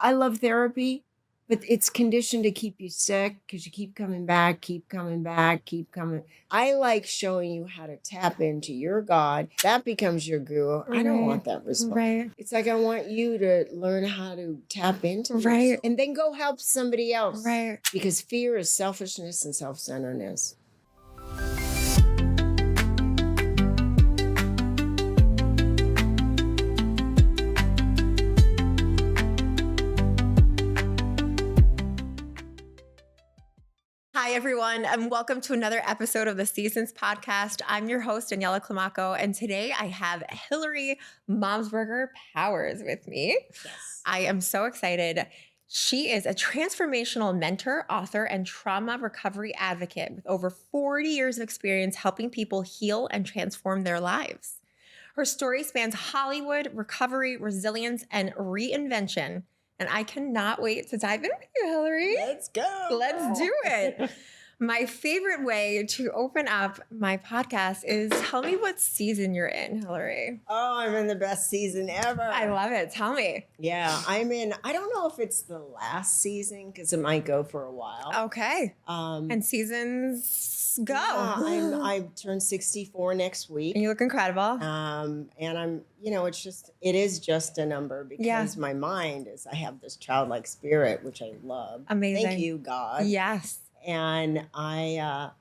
I love therapy, but it's conditioned to keep you sick because you keep coming back, keep coming back, keep coming. I like showing you how to tap into your God. That becomes your guru. I don't Right. want that response. Right. It's like I want you to learn how to tap into Right. yourself and then go help somebody else. Right. Because fear is selfishness and self-centeredness. Hi, everyone, and welcome to another episode of the Seasons Podcast. I'm your host, Daniela Climaco, and today I have Hilary Malmberger Powers with me. Yes. I am so excited. She is a transformational mentor, author, and trauma recovery advocate with over 40 years of experience helping people heal and transform their lives. Her story spans Hollywood, recovery, resilience, and reinvention. And I cannot wait to dive in with you, Hilary. Let's go. Let's do it. My favorite way to open up my podcast is tell me what season you're in, Hilary. Oh, I'm in the best season ever. I love it. Tell me. Yeah, I'm in, I don't know if it's the last season because it might go for a while. Okay. And seasons go. Yeah, I turned 64 next week. And you look incredible. And I'm, it is just a number because my mind is, I have this childlike spirit, which I love. Amazing. Thank you, God. Yes. And I,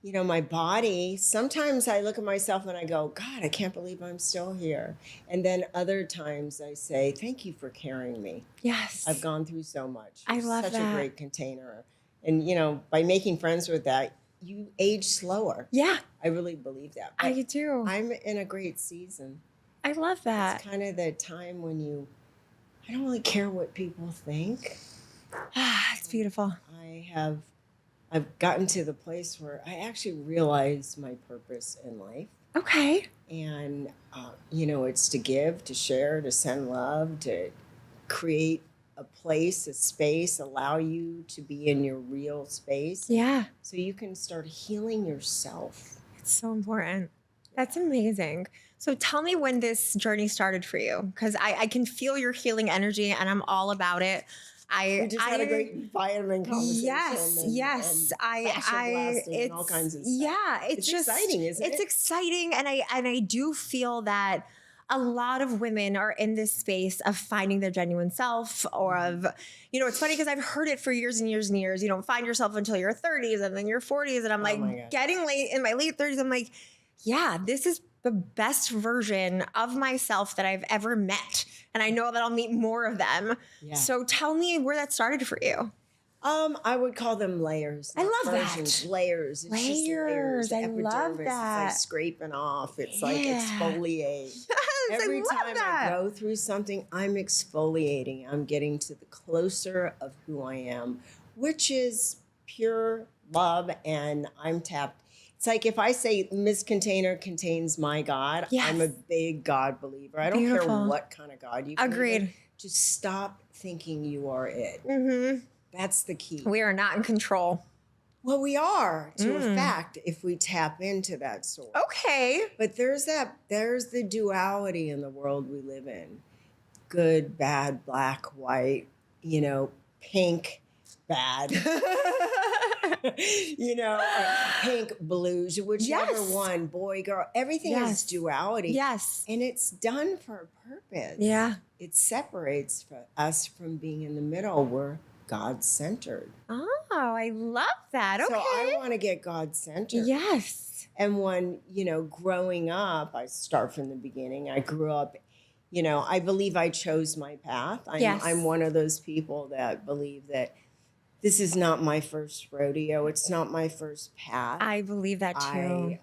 my body, sometimes I look at myself and I go, God, I can't believe I'm still here. And then other times I say, thank you for carrying me. Yes. I've gone through so much. I love such that. a great container. And, by making friends with that, you age slower. Yeah. I really believe that. But I do. I'm in a great season. I love that. It's kind of the time when I don't really care what people think. It's beautiful. I've gotten to the place where I actually realize my purpose in life. Okay. And, it's to give, to share, to send love, to create a place, a space, allow you to be in your real space. Yeah. So you can start healing yourself. It's so important. That's amazing. So tell me when this journey started for you, because I can feel your healing energy and I'm all about it. We just had a great vitamin conversation. Yes. And all kinds of stuff. Yeah, it's just exciting, isn't it? It's exciting, and I do feel that a lot of women are in this space of finding their genuine self, or of, it's funny because I've heard it for years and years and years. You don't find yourself until your 30s and then your 40s, and I'm like getting late in my late 30s. I'm like, yeah, this is the best version of myself that I've ever met. And I know that I'll meet more of them. Yeah. So tell me where that started for you. I would call them layers. I love versions. That. Layers. It's layers. Just layers. I love that. It's like scraping off. It's like exfoliate. Yes, Every time that. I go through something, I'm exfoliating. I'm getting to the closer of who I am, which is pure love, and I'm tapped. It's like if I say this container contains my God, I'm a big God believer. I don't care what kind of God you believe in. Just stop thinking you are it. Mm-hmm. That's the key. We are not in control. Well, we are, to a fact, if we tap into that source. Okay. But there's the duality in the world we live in. Good, bad, black, white, pink, bad. Pink, blues, whichever one, boy, girl, everything is duality. Yes. And it's done for a purpose. Yeah. It separates us from being in the middle. We're God-centered. Oh, I love that. Okay. So I want to get God-centered. Yes. And when, growing up, I start from the beginning. I grew up, I believe I chose my path. I'm one of those people that believe that this is not my first rodeo. It's not my first path. I believe that too.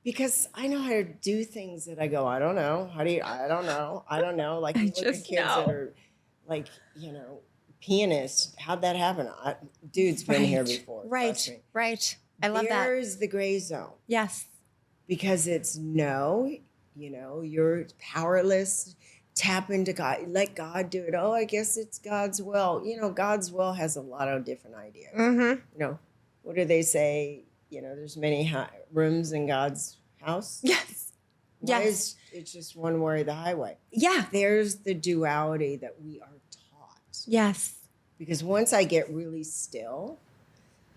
Because I know how to do things that I go, I don't know. I don't know. Like you look at kids that are like, pianists. How'd that happen? Dude's been here before. Right. I love that. There's the gray zone. Yes. Because it's you're powerless. Tap into God. Let God do it. Oh, I guess it's God's will. God's will has a lot of different ideas. Mm-hmm. What do they say? There's many rooms in God's house. Yes. It's just one way or the highway. Yeah. There's the duality that we are taught. Yes. Because once I get really still,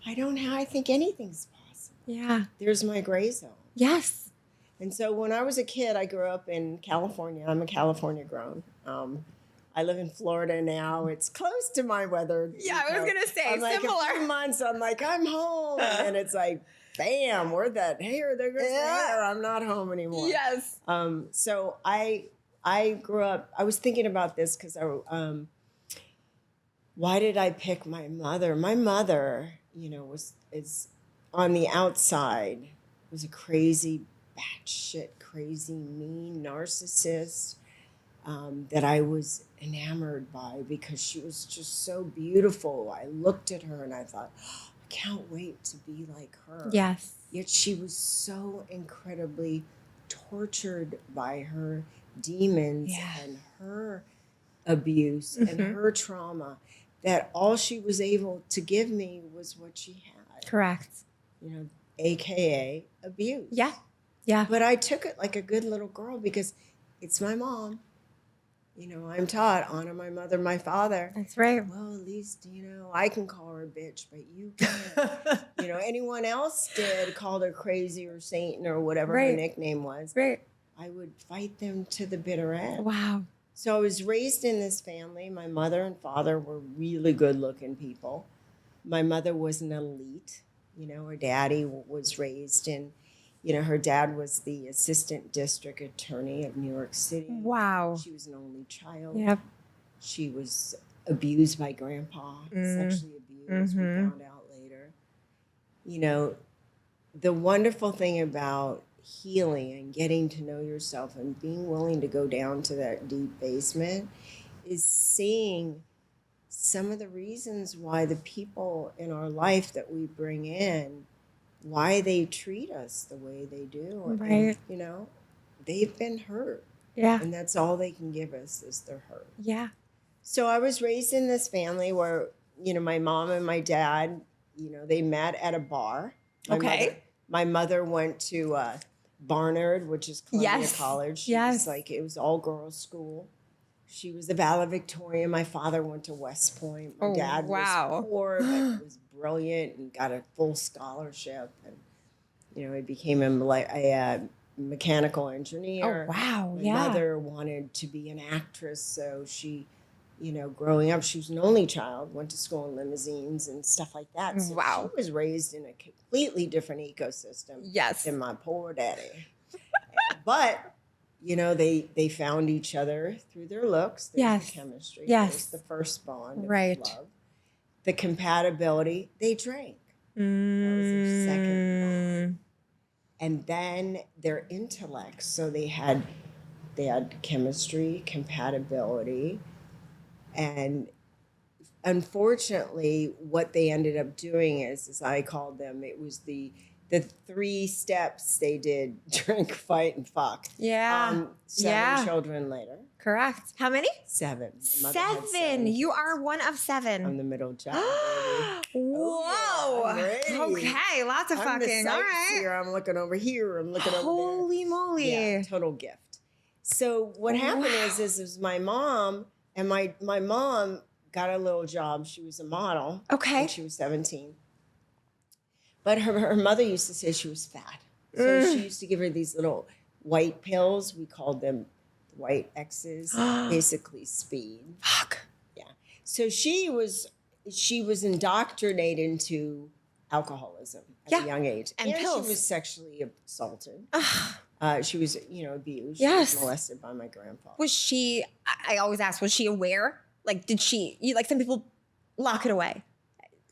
I think anything's possible. Yeah. There's my gray zone. Yes. And so when I was a kid, I grew up in California. I'm a California grown. I live in Florida now. It's close to my weather. Yeah, I was gonna say I'm like similar. a few months. I'm like, I'm home, and then it's like, bam, where'd that hair? There goes the hair. I'm not home anymore. Yes. So I grew up. I was thinking about this because why did I pick my mother? My mother, is on the outside was a crazy, batshit crazy, mean narcissist that I was enamored by because she was just so beautiful. I looked at her and I thought, oh, I can't wait to be like her. Yes. Yet she was so incredibly tortured by her demons and her abuse and her trauma that all she was able to give me was what she had. Correct. AKA abuse. Yeah. Yeah. But I took it like a good little girl because it's my mom. I'm taught, honor my mother, my father. That's right. Well, at least, I can call her a bitch, but you can't. Anyone else called her crazy or Satan or whatever her nickname was. Right. I would fight them to the bitter end. Wow. So I was raised in this family. My mother and father were really good looking people. My mother was an elite. Her daddy was raised in, her dad was the assistant district attorney of New York City. Wow. She was an only child. Yep. She was abused by grandpa, sexually abused. We found out later. The wonderful thing about healing and getting to know yourself and being willing to go down to that deep basement is seeing some of the reasons why the people in our life that we bring in, why they treat us the way they do. Right. And, they've been hurt. Yeah. And that's all they can give us is their hurt. Yeah. So I was raised in this family where, my mom and my dad, they met at a bar. My mother went to Barnard, which is Columbia College. It was all girls school. She was the valedictorian. My father went to West Point. My dad was poor, but was brilliant and got a full scholarship. And, he became a mechanical engineer. Oh, wow. My mother wanted to be an actress. So she, growing up, she was an only child, went to school in limousines and stuff like that. So she was raised in a completely different ecosystem than my poor daddy. But they found each other through their looks. There's the chemistry. There's the first bond of love. The compatibility. They drank. That was their second bond. And then their intellects. So they had chemistry, compatibility, and unfortunately, what they ended up doing is, as I called them, it was the 3 steps they did: drink, fight, and fuck. Yeah. 7 children later. Correct. How many? 7. 7. You are one of 7. I'm the middle child, baby. Whoa. I'm ready. Okay. Lots of I'm fucking. the All right. sightseer. I'm looking over here. I'm looking over there. Holy moly. Yeah, total gift. So what happened is my mom, and my mom got a little job. She was a model. Okay. When she was 17. But her mother used to say she was fat. So she used to give her these little white pills. We called them white X's, basically speed. Fuck. Yeah. So she was indoctrinated into alcoholism at a young age. And pills. She was sexually assaulted. She was, abused. Yes. She was molested by my grandfather. Was she, I always ask, was she aware? Like, did she, like some people lock it away.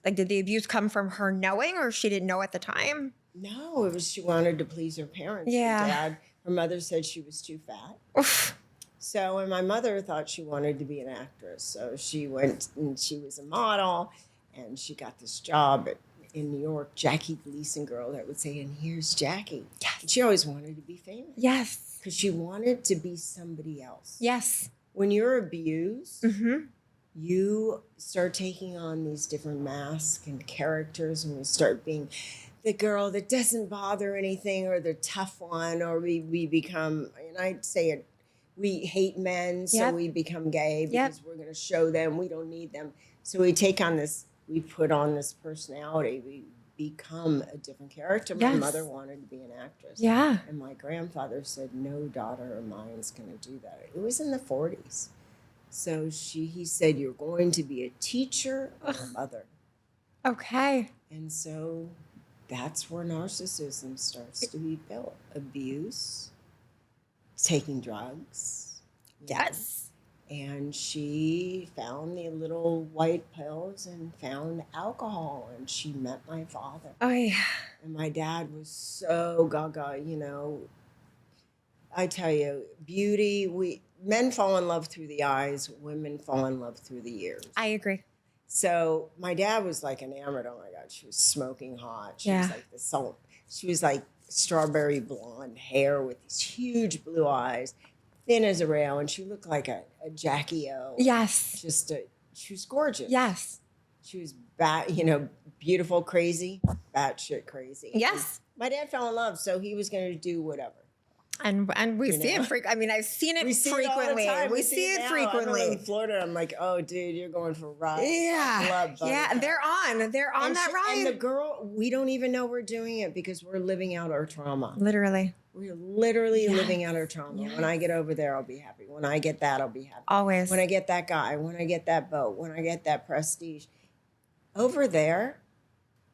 Like, did the abuse come from her knowing, or she didn't know at the time? No, it was she wanted to please her parents. Yeah. Her mother said she was too fat. Oof. So, and my mother thought she wanted to be an actress. So she went and she was a model, and she got this job in New York, Jackie Gleason girl that would say, and here's Jackie. Yes. And she always wanted to be famous. Yes. Because she wanted to be somebody else. Yes. When you're abused, you start taking on these different masks and characters, and we start being the girl that doesn't bother anything, or the tough one, or we become, and I'd say it we hate men, so Yep. we become gay Yep. because we're going to show them we don't need them. So we take on this, we put on this personality. We become a different character. My Yes. mother wanted to be an actress. Yeah. And my grandfather said, no daughter of mine is going to do that. It was in the 40s. So he said, you're going to be a teacher or a mother. Okay. And so that's where narcissism starts to be built. Abuse, taking drugs. you know. Yes. And she found the little white pills and found alcohol, and she met my father. Oh, yeah. And my dad was so gaga, I tell you, beauty, men fall in love through the eyes, women fall in love through the ears. I agree. So my dad was like enamored. Oh my God, she was smoking hot. She was Yeah. like she was like strawberry blonde hair with these huge blue eyes, thin as a rail, and she looked like a Jackie O. Yes. She was gorgeous. Yes. She was beautiful, crazy, batshit crazy. Yes. My dad fell in love, so he was going to do whatever. And we see it frequently. I mean, I've seen it frequently. We see it now. frequently. I live in Florida. I'm like, oh, dude, you're going for a ride. Yeah. Yeah. They're on that ride. And the girl, we don't even know we're doing it because we're living out our trauma. Literally. We're literally Yes. living out our trauma. Yes. When I get over there, I'll be happy. When I get that, I'll be happy. Always. When I get that guy, when I get that boat, when I get that prestige. Over there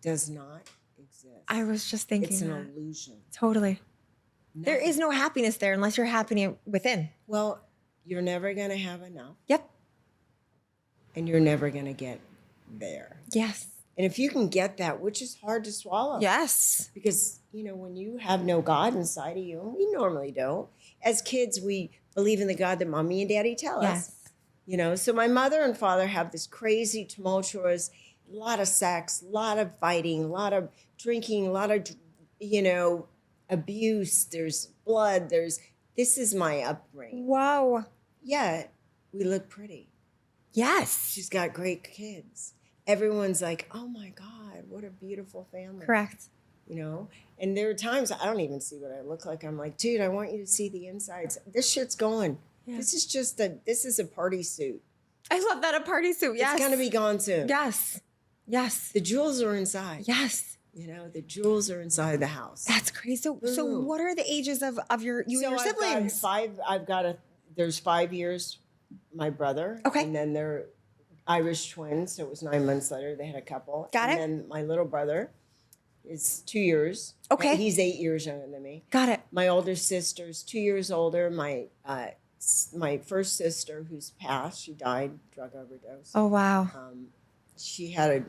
does not exist. I was just thinking It's an that. illusion. Totally. There Nothing. is no happiness there unless you're happy within. Well, you're never going to have enough, Yep. and you're never going to get there. Yes. And if you can get that, which is hard to swallow. Yes. Because, when you have no God inside of you, and we normally don't, as kids, we believe in the God that mommy and daddy tell us. Yes. So my mother and father have this crazy, tumultuous, a lot of sex, a lot of fighting, a lot of drinking, a lot of, abuse. There's blood. This is my upbringing. Wow. Yet we look pretty. Yes. She's got great kids. Everyone's like, oh my God, what a beautiful family. Correct. And there are times I don't even see what I look like. I'm like, dude, I want you to see the insides. This shit's going. Yeah. This is a party suit. I love that, a party suit. Yes. It's going to be gone soon. Yes. Yes. The jewels are inside. Yes. The jewels are inside the house. That's crazy. So Boom. what are the ages of you and your siblings? There's 5 years, my brother. Okay. And then they're Irish twins, so it was 9 months later. They had a couple. Got it. And then my little brother is 2 years. Okay. And he's 8 years younger than me. Got it. My older sister's 2 years older. My first sister, who's passed, she died drug overdose. Oh, wow. She had a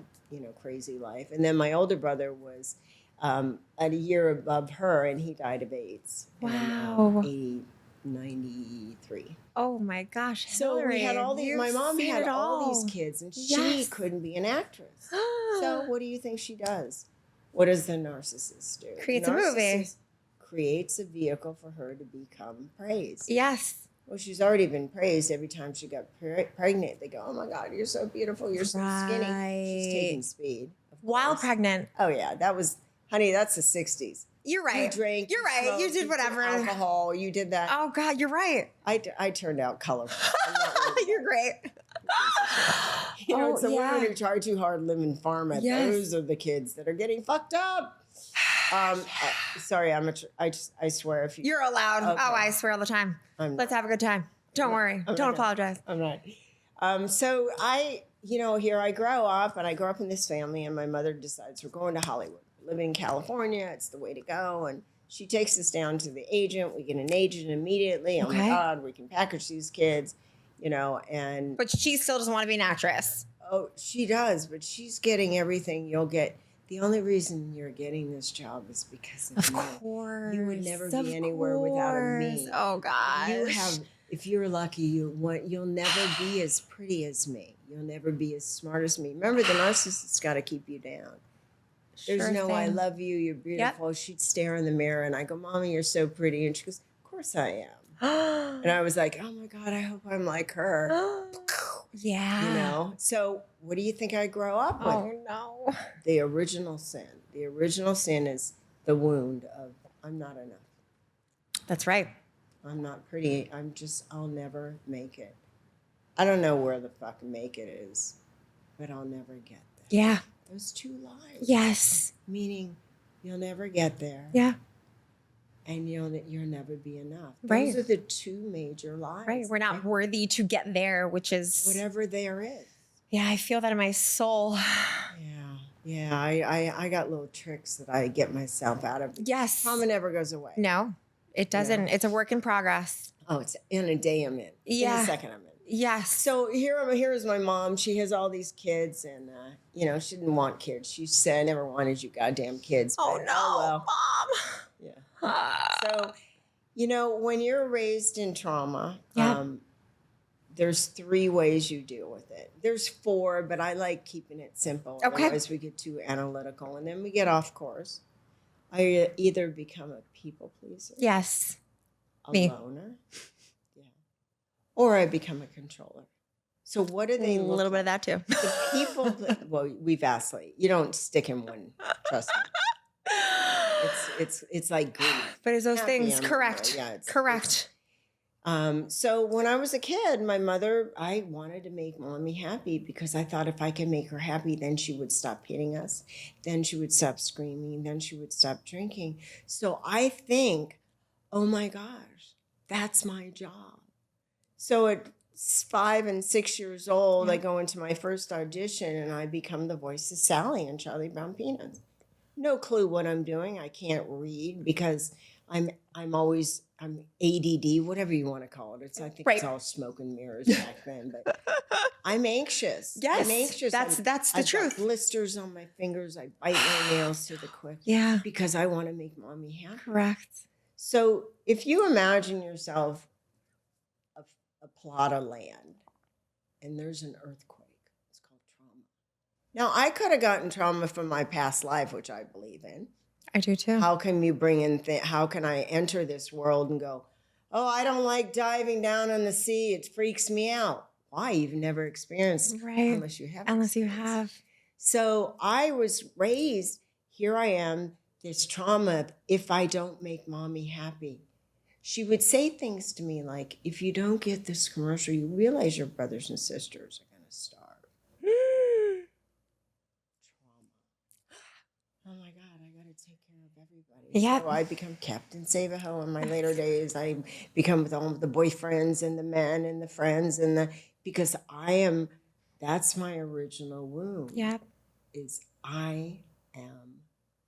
crazy life. And then my older brother was at a year above her, and he died of AIDS. Wow. In 93. Oh, my gosh. So we Hillary, had all these. you've My mom seen had it all these kids, and she Yes. couldn't be an actress. So what do you think she does? What does the narcissist do? Creates The a movie. narcissist creates a vehicle for her to become praised. Yes. Well, she's already been praised every time she got pregnant. They go, oh my God, you're so beautiful. You're so skinny. She's taking Right. speed. of While course. pregnant. Oh, yeah. Honey, that's the 60s. You're You right. drank. You're right. smoked, You did took whatever. Alcohol. You did that. Oh, God, you're right. I turned out colorful. I'm not worried You're about great. it. It's the Oh, yeah. women who try too hard, live in pharma. Yes. Those are the kids that are getting fucked up. Sorry, I swear if you. You're allowed. Okay. Oh, I swear all the time. I'm Let's have a good time. Don't worry. I'm Don't not. apologize. I'm not. So here I grow up, and I grow up in this family, and my mother decides we're going to Hollywood. Living in California, it's the way to go. And she takes us down to the agent. We get an agent immediately. Oh my Okay. God, we can package these kids, and But she still doesn't want to be an actress. oh, she does, but she's getting everything you'll get. The only reason you're getting this job is because of Of me. course. You would never be Of anywhere without a me. course. Oh, gosh. If you're lucky, you'll never be as pretty as me. You'll never be as smart as me. Remember, the narcissist's got to keep you down. There's Sure no, I thing. love you, you're beautiful. She'd stare in the mirror, and I go, Mommy, you're so pretty. And she goes, of course I am. And I was like, oh my God, I hope I'm like her. Yeah. So what do you think I grow up with? Oh, no. The original sin. The original sin is the wound of I'm not enough. That's right. I'm not pretty. I'll never make it. I don't know where the fuck make it is, but I'll never get there. Yeah. Those two lies. Yes. Meaning you'll never get there. Yeah. And you'll never be enough. Right. Those are the two major lies. Right. We're not worthy to get there, which is whatever there is. Yeah, I feel that in my soul. Yeah. I got little tricks that I get myself out of. Yes. Trauma never goes away. No, it doesn't. It's a work in progress. Oh, it's in a day I'm in. Yeah. In a second I'm in. Yes. So here is my mom. She has all these kids, and she didn't want kids. She said, "I never wanted you goddamn kids." Oh But, no, well. Mom. Yeah. So, when you're raised in trauma, there's 3 ways you deal with it. There's 4, but I like keeping it simple. Okay. Otherwise, we get too analytical, and then we get off course. I either become a people pleaser, Yes. a Me. loner, or I become a controller. So what do they A look little bit like? of that too. The people, well, we vacillate. You don't stick in one, trust me. It's like grief. But it's those Happy things. I'm Correct. yeah, Correct. So when I was a kid, my mother, I wanted to make mommy happy because I thought if I could make her happy, then she would stop hitting us. Then she would stop screaming. Then she would stop drinking. So I think, oh my gosh, that's my job. So at 5 and 6 years old, I go into my first audition and I become the voice of Sally in Charlie Brown Peanuts. No clue what I'm doing. I can't read because I'm ADD, whatever you want to call it. I think it's all smoke and mirrors back then, but I'm anxious. Yes. I'm anxious. That's the truth. I've got blisters on my fingers. I bite my nails to the quick. Yeah. Because I want to make mommy happy. Correct. So if you imagine yourself a plot of land and there's an earthquake, it's called trauma. Now, I could have gotten trauma from my past life, which I believe in. I do too. How can you bring in, how can I enter this world and go, oh, I don't like diving down in the sea. It freaks me out. Why? You've never experienced it unless you have. Unless you have. So I was raised, here I am, this trauma, if I don't make mommy happy. She would say things to me like, if you don't get this commercial, you realize your brothers and sisters are going to starve. Oh my God, I got to take care of everybody. Yeah. So I become Captain Save-A-Ho in my later days. I become with all the boyfriends and the men and the friends because that's my original wound. Yep. Is I am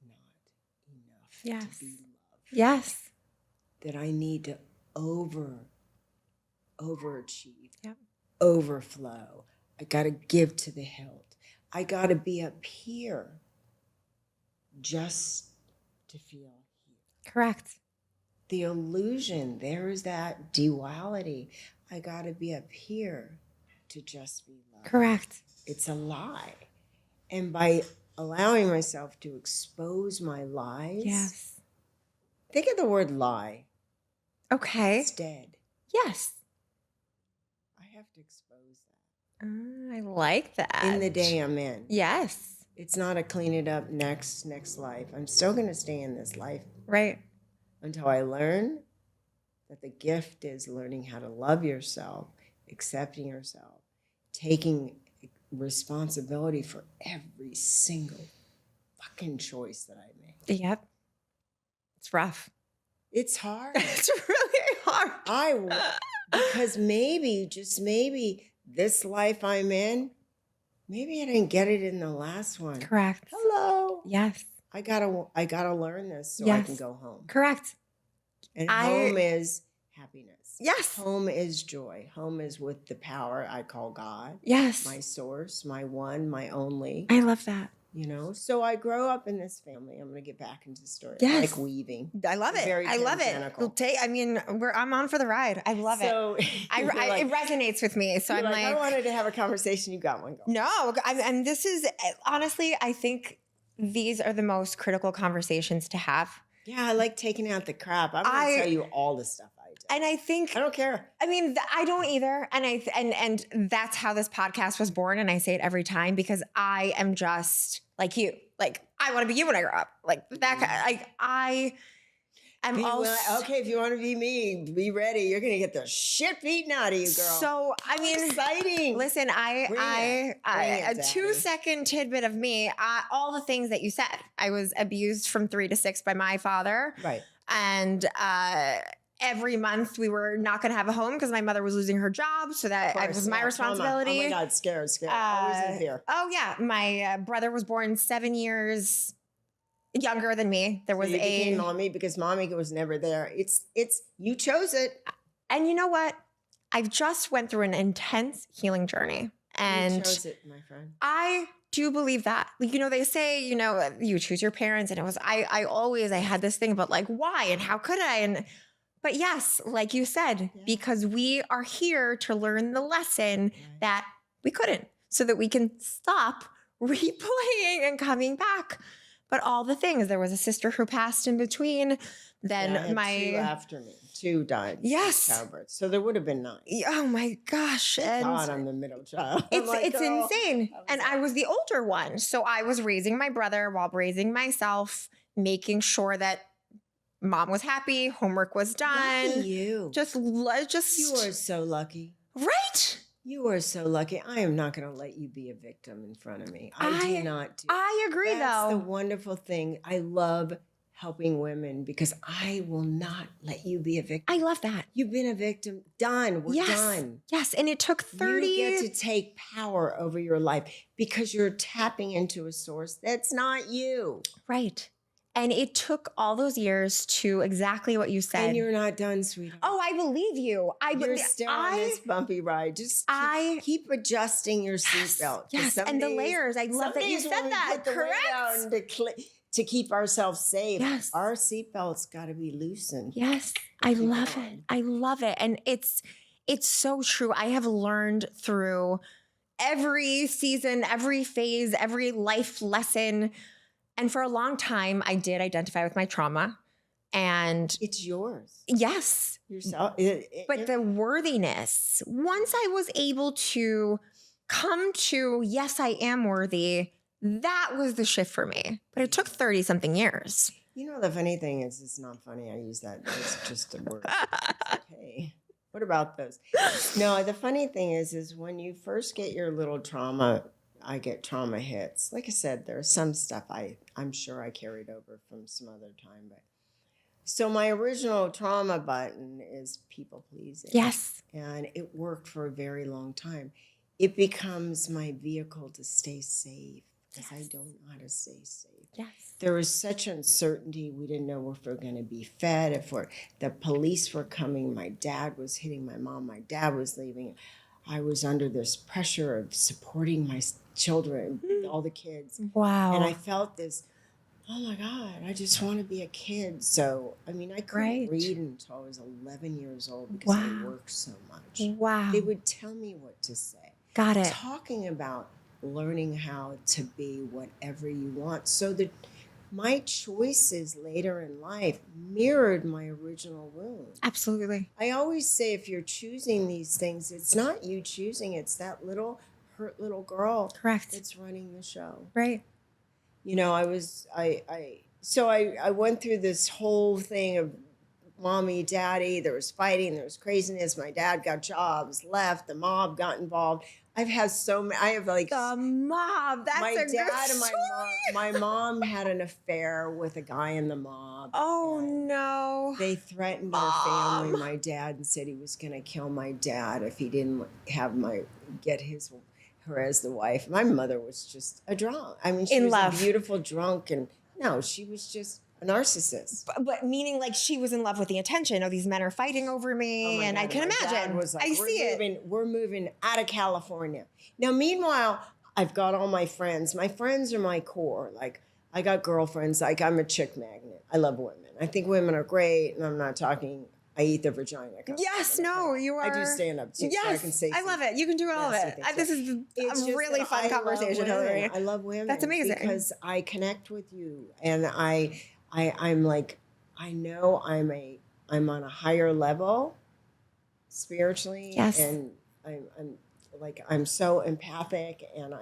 not enough to be loved. Yes. That I need to overachieve, overflow. I got to give to the hilt. I got to be up here just to feel here. Correct. The illusion, there is that duality. I got to be up here to just be loved. Correct. It's a lie. And by allowing myself to expose my lies. Yes. Think of the word lie. Okay. It's dead. Yes. I have to expose that. I like that. In the day I'm in. Yes. It's not a clean it up next life. I'm still going to stay in this life. Right. Until I learn that the gift is learning how to love yourself, accepting yourself, taking responsibility for every single fucking choice that I make. Yep. It's rough. It's hard. It's really hard. Because maybe, just maybe, this life I'm in, maybe I didn't get it in the last one. Correct. Hello. Yes. I gotta learn this so I can go home. Correct. And home is happiness. Yes. Home is joy. Home is with the power I call God. Yes. My source, my one, my only. I love that. So I grow up in this family. I'm going to get back into the story. Yes. I like weaving. I love it. Very I love it. puritanical. I'm on for the ride. I love it. So It resonates with me. So I'm like, I wanted to have a conversation. You got one. Go. No, and this is honestly, I think these are the most critical conversations to have. Yeah, I like taking out the crap. I'm going to tell you all the stuff I do. And I think I don't care. I mean, I don't either. And that's how this podcast was born. And I say it every time because I am just like you. Like, I want to be you when I grow up. Like that. I'm also okay, if you want to be me, be ready. You're going to get the shit beaten out of you, girl. so. I mean, Exciting. listen, Bring it, a Daddy. 2-second tidbit of me. All the things that you said. I was abused from 3 to 6 by my father, Right. and every month we were not going to have a home because my mother was losing her job, so that it was my responsibility. Oh my God, scared. Always in fear. Oh yeah, my brother was born 7 years younger than me. There was So you became mommy because mommy was never there. It's you chose it. and you know what? I've just went through an intense healing journey, and You chose it, my friend. I do believe that. Like, they say, you choose your parents, and it was I had this thing about like why and how could I but yes, like you said, because we are here to learn the lesson that we couldn't, so that we can stop replaying and coming back. But all the things, there was a sister who passed in between. Then I had 2 after me. 2 died. Yes. Childbirth. So there would have been 9. Oh my gosh. And God, I'm the middle child. it's insane. And I was the older one. So I was raising my brother while raising myself, making sure that mom was happy, homework was done. Lucky you. Just You are so lucky. right. You are so lucky. I am not going to let you be a victim in front of me. I do not do. I agree, That's though. the wonderful thing. I love helping women because I will not let you be a victim. I love that. You've been a victim. Done. We're done. Yes. And it took 30 You get to take power over your life because you're tapping into a source that's not you. Right. And it took all those years to exactly what you said. And you're not done, sweetheart. Oh, I believe you. You're still on this bumpy ride. Just keep adjusting your seatbelt. Yes, and the layers. I love that you said that. Correct. To keep ourselves safe. Yes. Our seatbelts got to be loosened. Yes, I love it. I love it. And it's so true. I have learned through every season, every phase, every life lesson. And for a long time, I did identify with my trauma. And it's yours. Yes. Yourself. But the worthiness, once I was able to come to, yes, I am worthy, that was the shift for me. But it took 30 something years. You know, the funny thing is, it's not funny. I use that as just a word. Okay. What about those? No, the funny thing is when you first get your little trauma, I get trauma hits. Like I said, there's some stuff I'm sure I carried over from some other time. But so my original trauma button is people pleasing. Yes. And it worked for a very long time. It becomes my vehicle to stay safe because I don't know how to stay safe. Yes. There was such uncertainty. We didn't know if we were going to be fed, the police were coming. My dad was hitting my mom. My dad was leaving. I was under this pressure of supporting my children, all the kids. Wow. And I felt this, oh my God, I just want to be a kid. So, I mean, I couldn't read until I was 11 years old because I worked so much. Wow. They would tell me what to say. Got it. Talking about learning how to be whatever you want. So that my choices later in life mirrored my original wound. Absolutely. I always say if you're choosing these things, it's not you choosing, it's that little hurt little girl that's running the show. Right. You know, I went through this whole thing of mommy, daddy, there was fighting, there was craziness. My dad got jobs, left, the mob got involved. I've had so many. I have like the mob. That's my a dad good and my mom had an affair with a guy in the mob. Oh no! They threatened our family. My dad and said he was going to kill my dad if he didn't have her as the wife. My mother was just a drunk. I mean, she was a beautiful drunk, and no, she was just a narcissist. But meaning like she was in love with the attention. Oh, these men are fighting over me. And God, I can imagine. Was like, I see it. We're moving out of California. Now, meanwhile, I've got all my friends. My friends are my core. Like, I got girlfriends. Like, I'm a chick magnet. I love women. I think women are great. And I'm not talking, I eat their vagina. Yes, no, you are. I do stand up too. Yes, so I can say I love it. You can do all of it. This is a really fun conversation, Hilary. I love women. That's amazing. Because I connect with you. And I'm like, I know I'm on a higher level spiritually. Yes. And I'm so empathic and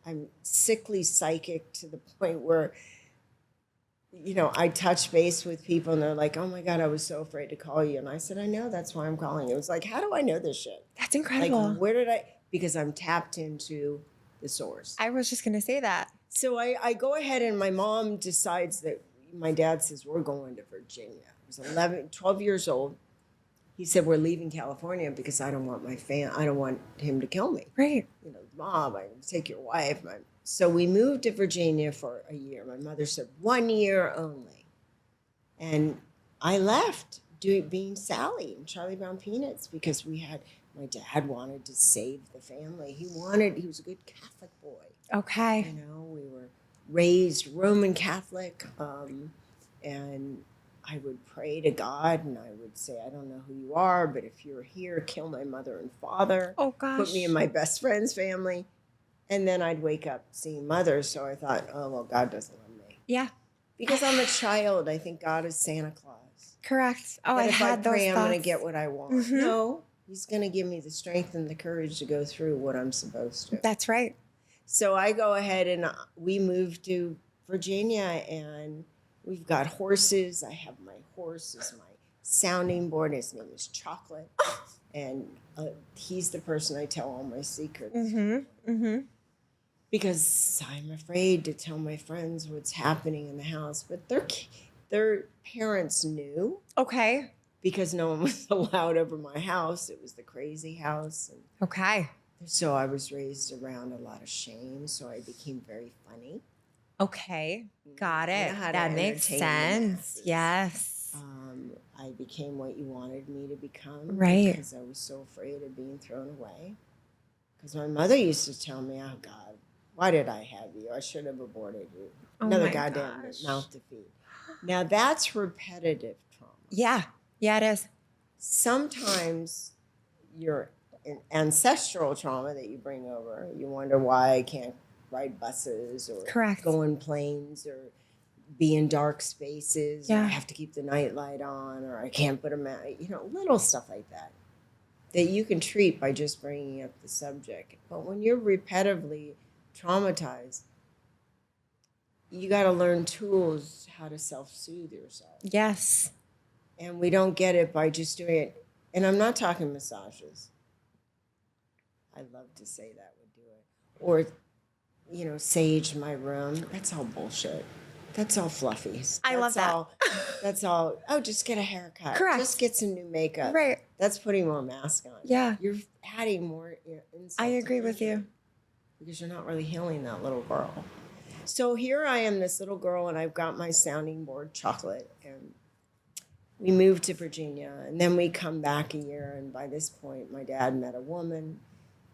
I'm sickly psychic to the point where I touch base with people and they're like, oh my God, I was so afraid to call you. And I said, I know, that's why I'm calling you. It was like, how do I know this shit? That's Like, incredible. where did I? Because I'm tapped into the source. I was just going to say that. So I go ahead and my mom decides that my dad says, we're going to Virginia. I was 12 years old. He said, we're leaving California because I don't want I don't want him to kill me. Right. Mom, I take your wife. So we moved to Virginia for a year. My mother said 1 year only. And I left being Sally and Charlie Brown Peanuts because my dad wanted to save the family. He was a good Catholic boy. Okay. We were raised Roman Catholic. And I would pray to God and I would say, I don't know who you are, but if you're here, kill my mother and father. Oh, gosh. Put me in my best friend's family. And then I'd wake up seeing mother. So I thought, oh, well, God doesn't love me. Yeah. Because I'm a child. I think God is Santa Claus. Correct. Oh, That I if had I those pray, I'm thoughts. going to get what I want. Mhm. No, he's going to give me the strength and the courage to go through what I'm supposed to. That's right. So I go ahead and we moved to Virginia and we've got horses. I have my horse as my sounding board. His name is Chocolate. And he's the person I tell all my secrets. Mm-hmm. Mm-hmm. Because I'm afraid to tell my friends what's happening in the house. But their parents knew. Okay. Because no one was allowed over my house. It was the crazy house. And Okay. so I was raised around a lot of shame. So I became very funny. Okay. Got I it. know how to That makes entertain the sense. masses. Yes. I became what you wanted me to become. Right. Because I was so afraid of being thrown away. Because my mother used to tell me, oh, God, why did I have you? I should have aborted you. Oh Another my goddamn gosh. mouth to feed. Now, that's repetitive trauma. Yeah. Yeah, it is. Sometimes your ancestral trauma that you bring over, you wonder why I can't ride buses or Correct. go in planes or be in dark spaces. Or Yeah. I have to keep the night light on or I can't put a little stuff like that you can treat by just bringing up the subject. But when you're repetitively traumatized, you got to learn tools how to self-soothe yourself. Yes. And we don't get it by just doing it. And I'm not talking massages. I love to say that would do it. Or, sage my room. That's all bullshit. That's all fluffy. I love that. That's all. Oh, just get a haircut. Correct. Just get some new makeup. Right. That's putting more mask on. Yeah. You're adding more insult. I to agree with injury you. because you're not really healing that little girl. So here I am, this little girl, and I've got my sounding board, Chocolate, and we moved to Virginia, and then we come back a year, and by this point, my dad met a woman.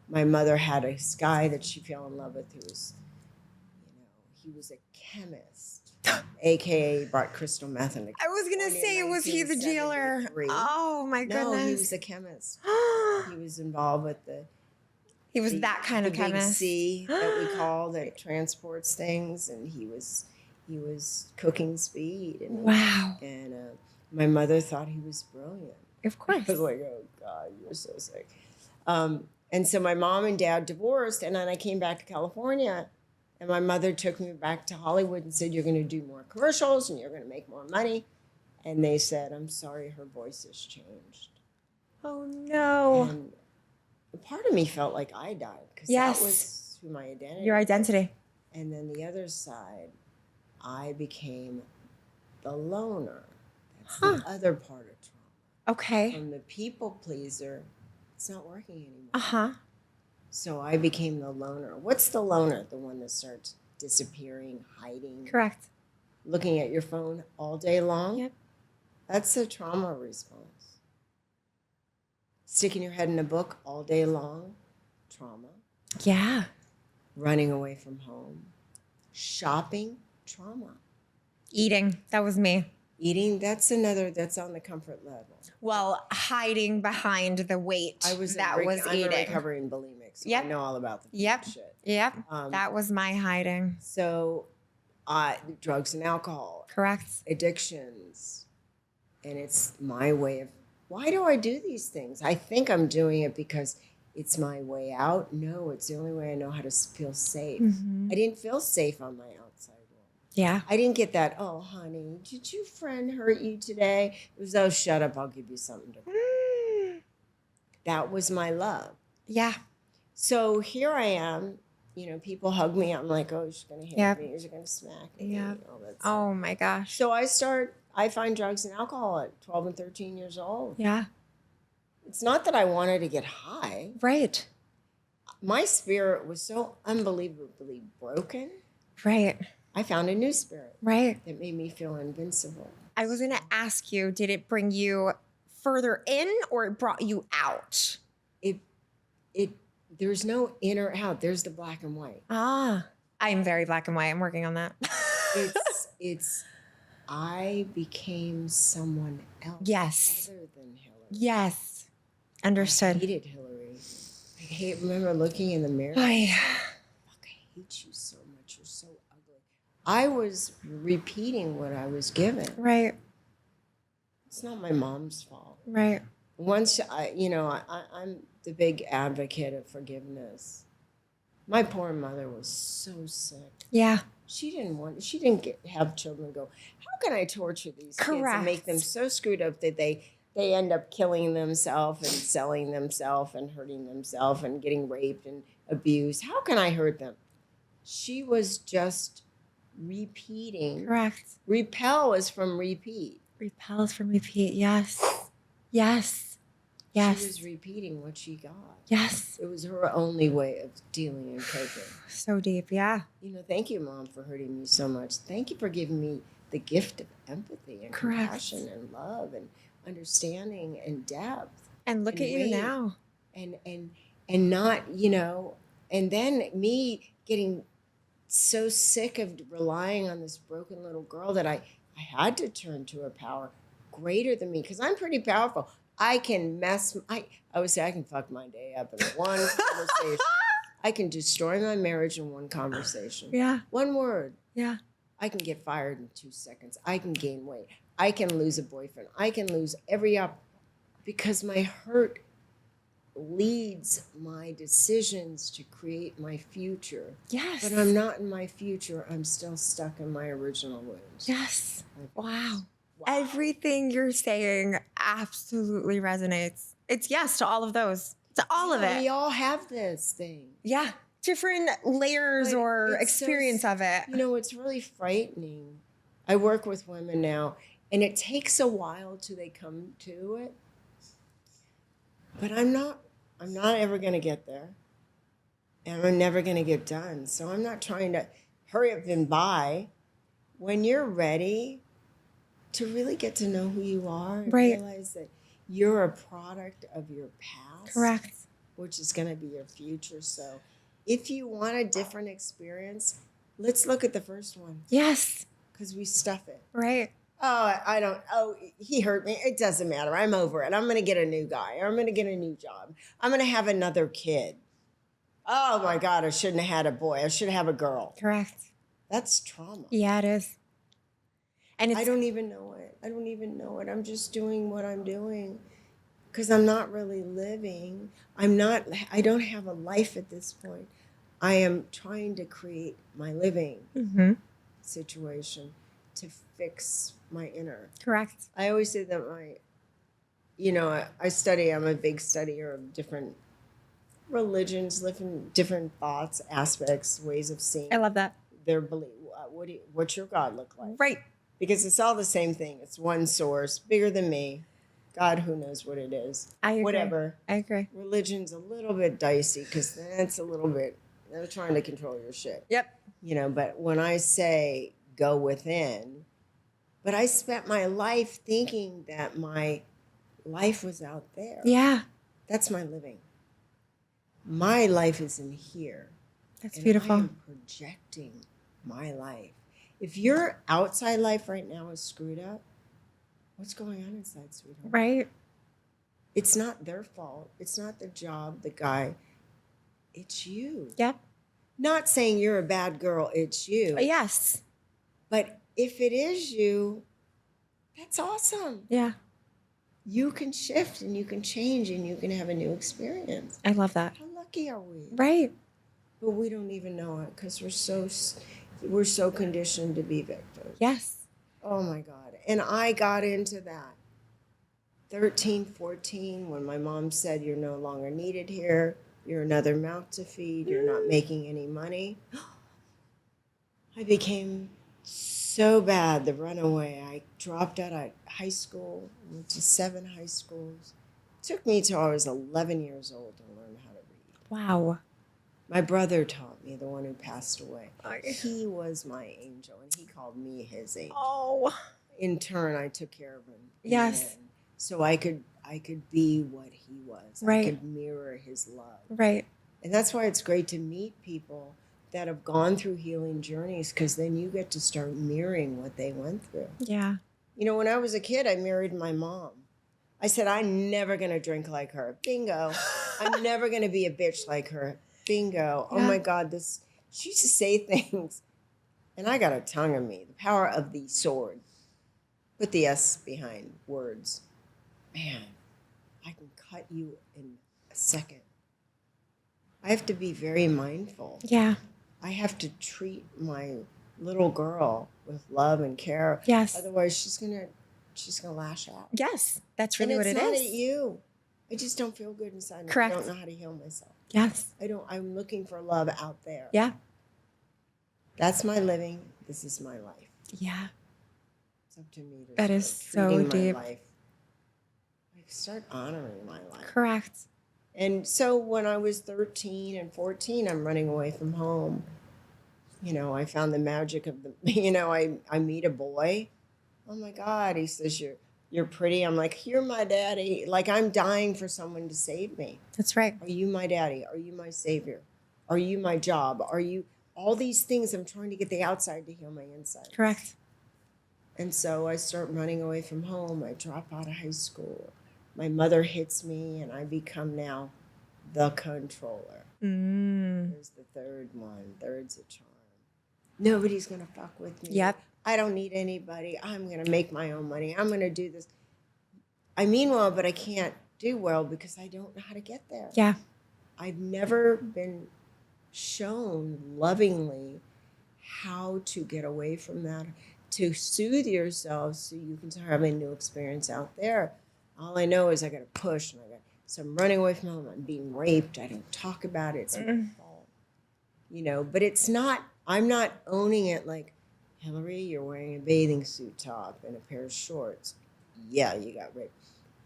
My mother had a guy that she fell in love with who was, he was a chemist, AKA brought crystal meth into I was going to say, was he the jailer? 1973. Oh, my goodness. No, he was a chemist. He was involved with He was that kind of the big chemist. C that we call that transports things, and he was cooking speed. And, Wow. And my mother thought he was brilliant. Of course. I was like, oh God, you're so sick. And so my mom and dad divorced, and then I came back to California, and my mother took me back to Hollywood and said, you're going to do more commercials and you're going to make more money. And they said, I'm sorry, her voice has changed. Oh, no. And part of me felt like I died because Yes. that was who my identity Your was. identity. And then the other side, I became the loner. That's the other part of trauma. Okay. From the people pleaser, it's not working anymore. Uh-huh. So I became the loner. What's the loner? The one that starts disappearing, hiding, Correct. looking at your phone all day long? Yep. That's a trauma response. Sticking your head in a book all day long, trauma. Yeah. Running away from home. Shopping, trauma. Eating. That was me. Eating, that's on the comfort level. Well, hiding behind the weight. I'm a eating. recovering bulimic, so Yep. I know all about the food Yep. shit. Yep. Um, That was my hiding. So, drugs and alcohol, Correct. addictions, and it's my way of, why do I do these things? I think I'm doing it because it's my way out. No, it's the only way I know how to feel safe. Mhm. I didn't feel safe on my outside world. Yeah. I didn't get that, oh, honey, did your friend hurt you today? It was, oh, shut up, I'll give you something to. That was my love. Yeah. So here I am, people hug me. I'm like, oh, she's going to hit Yep. me. She's going to smack me. Yep. All that stuff. Oh my gosh. So I find drugs and alcohol at 12 and 13 years old. Yeah. It's not that I wanted to get high. Right. My spirit was so unbelievably broken. Right. I found a new spirit. Right. That made me feel invincible. I was going to ask you, did it bring you further in or it brought you out? There's no in or out. There's the black and white. Ah, I'm very black and white. I'm working on that. I became someone else. Yes. Other than Hilary. Yes. Understood. I hated Hilary. Remember looking in the mirror. I hate you so much. You're so ugly. I was repeating what I was given. Right. It's not my mom's fault. Right. Once I'm the big advocate of forgiveness. My poor mother was so sick. Yeah. She didn't have children go, how can I torture these kids and make them so screwed up that they end up killing themselves and selling themselves and hurting themselves and getting raped and abused? How can I hurt them? She was just repeating. Correct. Repel is from repeat. Repel is from repeat. Yes. Yes. Yes. She was repeating what she got. Yes. It was her only way of dealing and coping. So deep. Yeah. Thank you, Mom, for hurting me so much. Thank you for giving me the gift of empathy and compassion and love and understanding and depth. And look at you now. And not, and then me getting so sick of relying on this broken little girl that I had to turn to a power greater than me, because I'm pretty powerful. I can I always say I can fuck my day up in one conversation. I can destroy my marriage in one conversation. Yeah. One word. Yeah. I can get fired in 2 seconds. I can gain weight. I can lose a boyfriend. I can lose every because my hurt leads my decisions to create my future. Yes. But I'm not in my future. I'm still stuck in my original wounds. Yes. Wow. Everything you're saying absolutely resonates. It's yes to all of those. To all of it. We all have this thing. Yeah. Different layers or experience of it. It's really frightening. I work with women now, and it takes a while till they come to it. But I'm not ever going to get there. And I'm never going to get done. So I'm not trying to hurry up and buy. When you're ready to really get to know who you are and realize that you're a product of your past. Correct. Which is going to be your future. So if you want a different experience, let's look at the first one. Yes. Because we stuff it. Right. He hurt me. It doesn't matter. I'm over it. I'm going to get a new guy. Or I'm going to get a new job. I'm going to have another kid. Oh my God, I shouldn't have had a boy. I should have a girl. Correct. That's trauma. Yeah, it is. And I don't even know it. I'm just doing what I'm doing because I'm not really living. I don't have a life at this point. I am trying to create my living situation to fix my inner. Correct. I always say that I'm a big studier of different religions, different thoughts, aspects, ways of seeing. I love that. Their belief. What's your God look like? Right. Because it's all the same thing. It's one source, bigger than me. God, who knows what it is. I agree. Whatever. I agree. Religion's a little bit dicey because that's a little bit, they're trying to control your shit. Yep. But when I say go within, but I spent my life thinking that my life was out there. Yeah. That's my living. My life is in here. That's beautiful. I am projecting my life. If your outside life right now is screwed up, what's going on inside, sweetheart? Right. It's not their fault. It's not the job, the guy. It's you. Yep. Not saying you're a bad girl. It's you. Yes. But if it is you, that's awesome. Yeah. You can shift and you can change and you can have a new experience. I love that. How lucky are we? Right. But we don't even know it because we're so We're so conditioned to be victims. Yes. Oh my God. And I got into that 13, 14, when my mom said, you're no longer needed here. You're another mouth to feed. You're not making any money. I became so bad, the runaway. I dropped out of high school, went to 7 high schools. It took me till I was 11 years old to learn how to read. Wow. My brother taught me, the one who passed away. Okay. He was my angel, and he called me his angel. Oh. In turn, I took care of him. in Yes. the end. So I could be what he was. Right. I could mirror his love. Right. And that's why it's great to meet people that have gone through healing journeys, because then you get to start mirroring what they went through. Yeah. You know, when I was a kid, I mirrored my mom. I said, I'm never going to drink like her. Bingo. I'm never going to be a bitch like her. Bingo. Oh Yeah. my God, she used to say things, and I got a tongue in me. The power of the sword. Put the S behind words. Man, I can cut you in a second. I have to be very mindful. Yeah. I have to treat my little girl with love and care. Yes. Otherwise, she's gonna lash out. Yes. That's really what it And it's not is. at you. I just don't feel good inside. Correct. I don't know how to heal myself. Yes. I'm looking for love out there. Yeah. That's my living. This is my life. Yeah. It's up to me to That is start so treating deep. my life. Like, start honoring my life. Correct. And so when I was 13 and 14, I'm running away from home. You know, I found the magic of I meet a boy. Oh my God. He says, you're pretty. I'm like, you're my daddy. Like, I'm dying for someone to save me. That's right. Are you my daddy? Are you my savior? Are you my job? Are you all these things? I'm trying to get the outside to heal my inside. Correct. And so I start running away from home. I drop out of high school. My mother hits me, and I become now the controller. There's the third one. Third's a charm. Nobody's going to fuck with me. Yep. I don't need anybody. I'm going to make my own money. I'm going to do this. I mean well, but I can't do well because I don't know how to get there. Yeah. I've never been shown lovingly how to get away from that, to soothe yourself so you can start having a new experience out there. All I know is I got to push, and so I'm running away from home. I'm being raped. I don't talk about it. It's my fault. You know, but it's not, I'm not owning it like, Hilary, you're wearing a bathing suit top and a pair of shorts. Yeah, you got raped.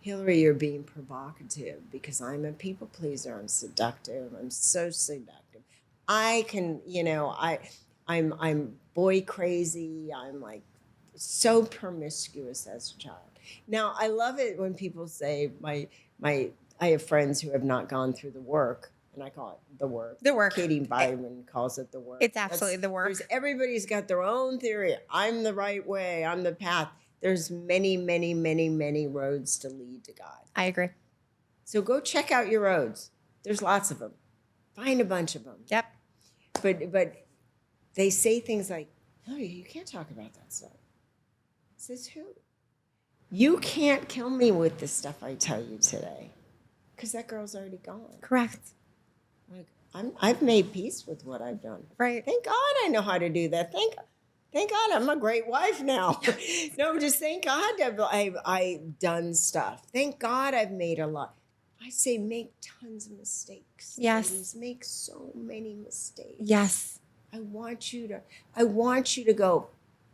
Hilary, you're being provocative because I'm a people pleaser. I'm seductive. I'm so seductive. I can, I'm boy crazy. I'm like so promiscuous as a child. Now, I love it when people say I have friends who have not gone through the work, and I call it the work. The work. Katie Byron calls it the work. It's absolutely the work. Everybody's got their own theory. I'm the right way. I'm the path. There's many, many, many, many roads to lead to God. I agree. So go check out your roads. There's lots of them. Find a bunch of them. Yep. But they say things like, "Oh, you can't talk about that stuff." Says who? You can't kill me with the stuff I tell you today, because that girl's already gone. Correct. Like, I've made peace with what I've done. Right. Thank God I know how to do that. Thank God I'm a great wife now. No, just thank God I've done stuff. Thank God I've made a lot. I say make tons of mistakes. Yes. Ladies, make so many mistakes. Yes. I want you to go,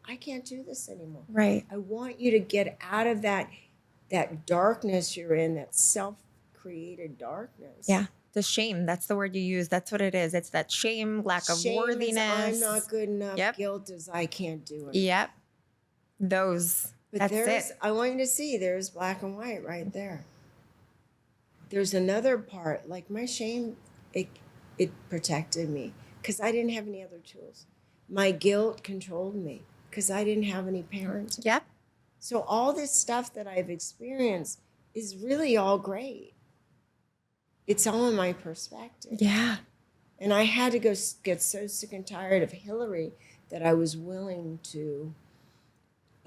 I can't do this anymore. Right. I want you to get out of that darkness you're in, that self-created darkness. Yeah. The shame. That's the word you use. That's what it is. It's that shame, lack of Shame worthiness. is I'm not good enough. Yep. Guilt is I can't do it. Yep. Those. But that's there's, it. I want you to see, there's black and white right there. There's another part, like my shame, it protected me because I didn't have any other tools. My guilt controlled me because I didn't have any parents. Yep. So all this stuff that I've experienced is really all great. It's all in my perspective. Yeah. And I had to go get so sick and tired of Hilary that I was willing to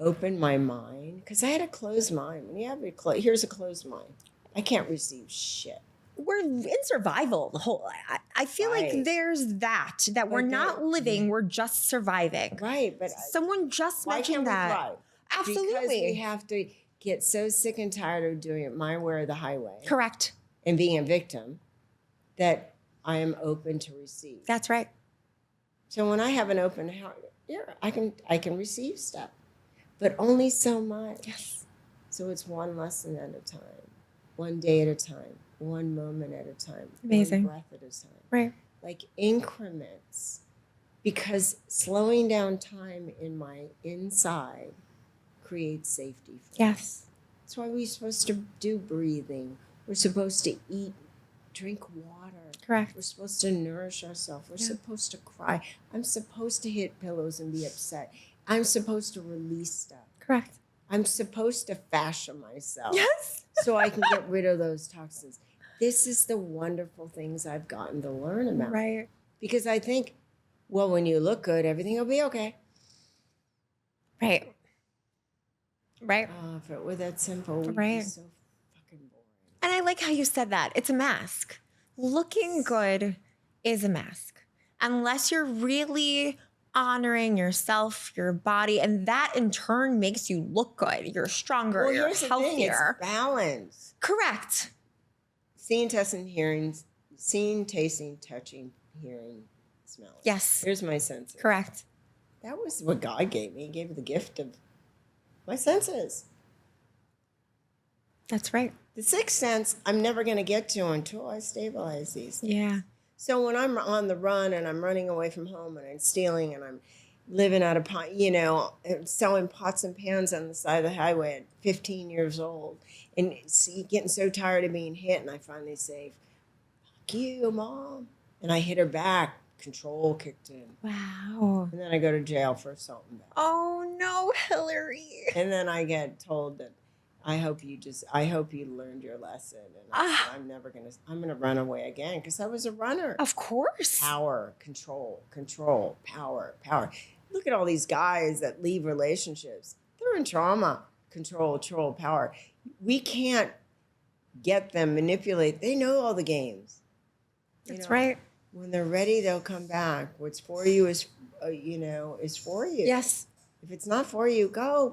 open my mind, because I had a closed mind. When you have here's a closed mind. I can't receive shit. we're in survival. The whole I feel like Right. there's that we're But not living, we're just surviving. Right, but Someone just why mentioned can't we that. thrive? Because we Absolutely. have to get so sick and tired of doing it my way or the highway Correct. and being a victim that I am open to receive. That's right. So when I have an open heart, yeah, I can receive stuff, but only so much. Yes. So it's one lesson at a time, one day at a time, one moment at a time, Amazing. one breath at a time. Right. Like increments, because slowing down time in my inside creates safety for Yes. us. That's why we're supposed to do breathing. We're supposed to eat, drink water. Correct. We're supposed to nourish ourselves. We're supposed to cry. I'm supposed to hit pillows and be upset. I'm supposed to release stuff. Correct. I'm supposed to fashion myself. Yes. So I can get rid of those toxins. This is the wonderful things I've gotten to learn about. Right. Because I think, well, when you look good, everything will be okay. Right. Right. Oh, if it were that simple, we'd be Right. so fucking boring. And I like how you said that. It's a mask. Looking good is a mask. Unless you're really honoring yourself, your body, and that in turn makes you look good. You're stronger, Well, you're here's the thing, it's healthier. balance. Correct. Seeing, tasting, hearing, seeing, tasting, touching, hearing, smelling. Yes. Here's my senses. Correct. That was what God gave me. He gave me the gift of my senses. That's right. The sixth sense, I'm never going to get to until I stabilize these things. Yeah. So when I'm on the run and I'm running away from home and I'm stealing and I'm living out of, selling pots and pans on the side of the highway at 15 years old and getting so tired of being hit, and I finally say, "Fuck you, Mom." And I hit her back. Control kicked in. Wow. And then I go to jail for assault and battery. Oh no, Hilary. And then I get told that I hope you learned your lesson. And I'm going to run away again because I was a runner. Of course. Power, control, power. Look at all these guys that leave relationships. They're in trauma. Control, power. We can't get them, manipulate. They know all the games. That's right. When they're ready, they'll come back. What's for you is for you. Yes. If it's not for you, go.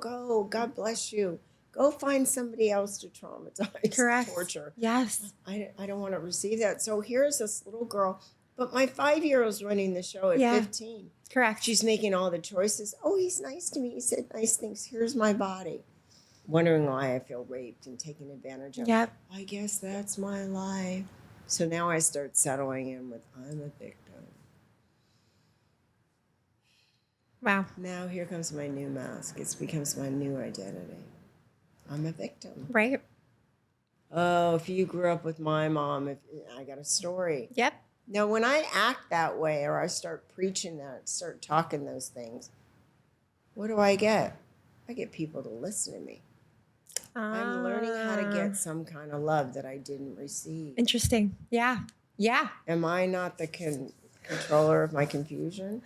God bless you. Go find somebody else to traumatize, Correct. torture. Yes. I don't want to receive that. So here's this little girl, but my 5-year-old's running the show at Yeah. 15. Correct. She's making all the choices. Oh, he's nice to me. He said nice things. Here's my body. Wondering why I feel raped and taken advantage of. Yep. I guess that's my life. So now I start settling in with, I'm a victim. Wow. Now here comes my new mask. It becomes my new identity. I'm a victim. Right. Oh, if you grew up with my mom, I got a story. Yep. Now, when I act that way or I start preaching that, start talking those things, what do I get? I get people to listen to me. I'm learning how to get some kind of love that I didn't receive. Interesting. Yeah. Yeah. Am I not the controller of my confusion?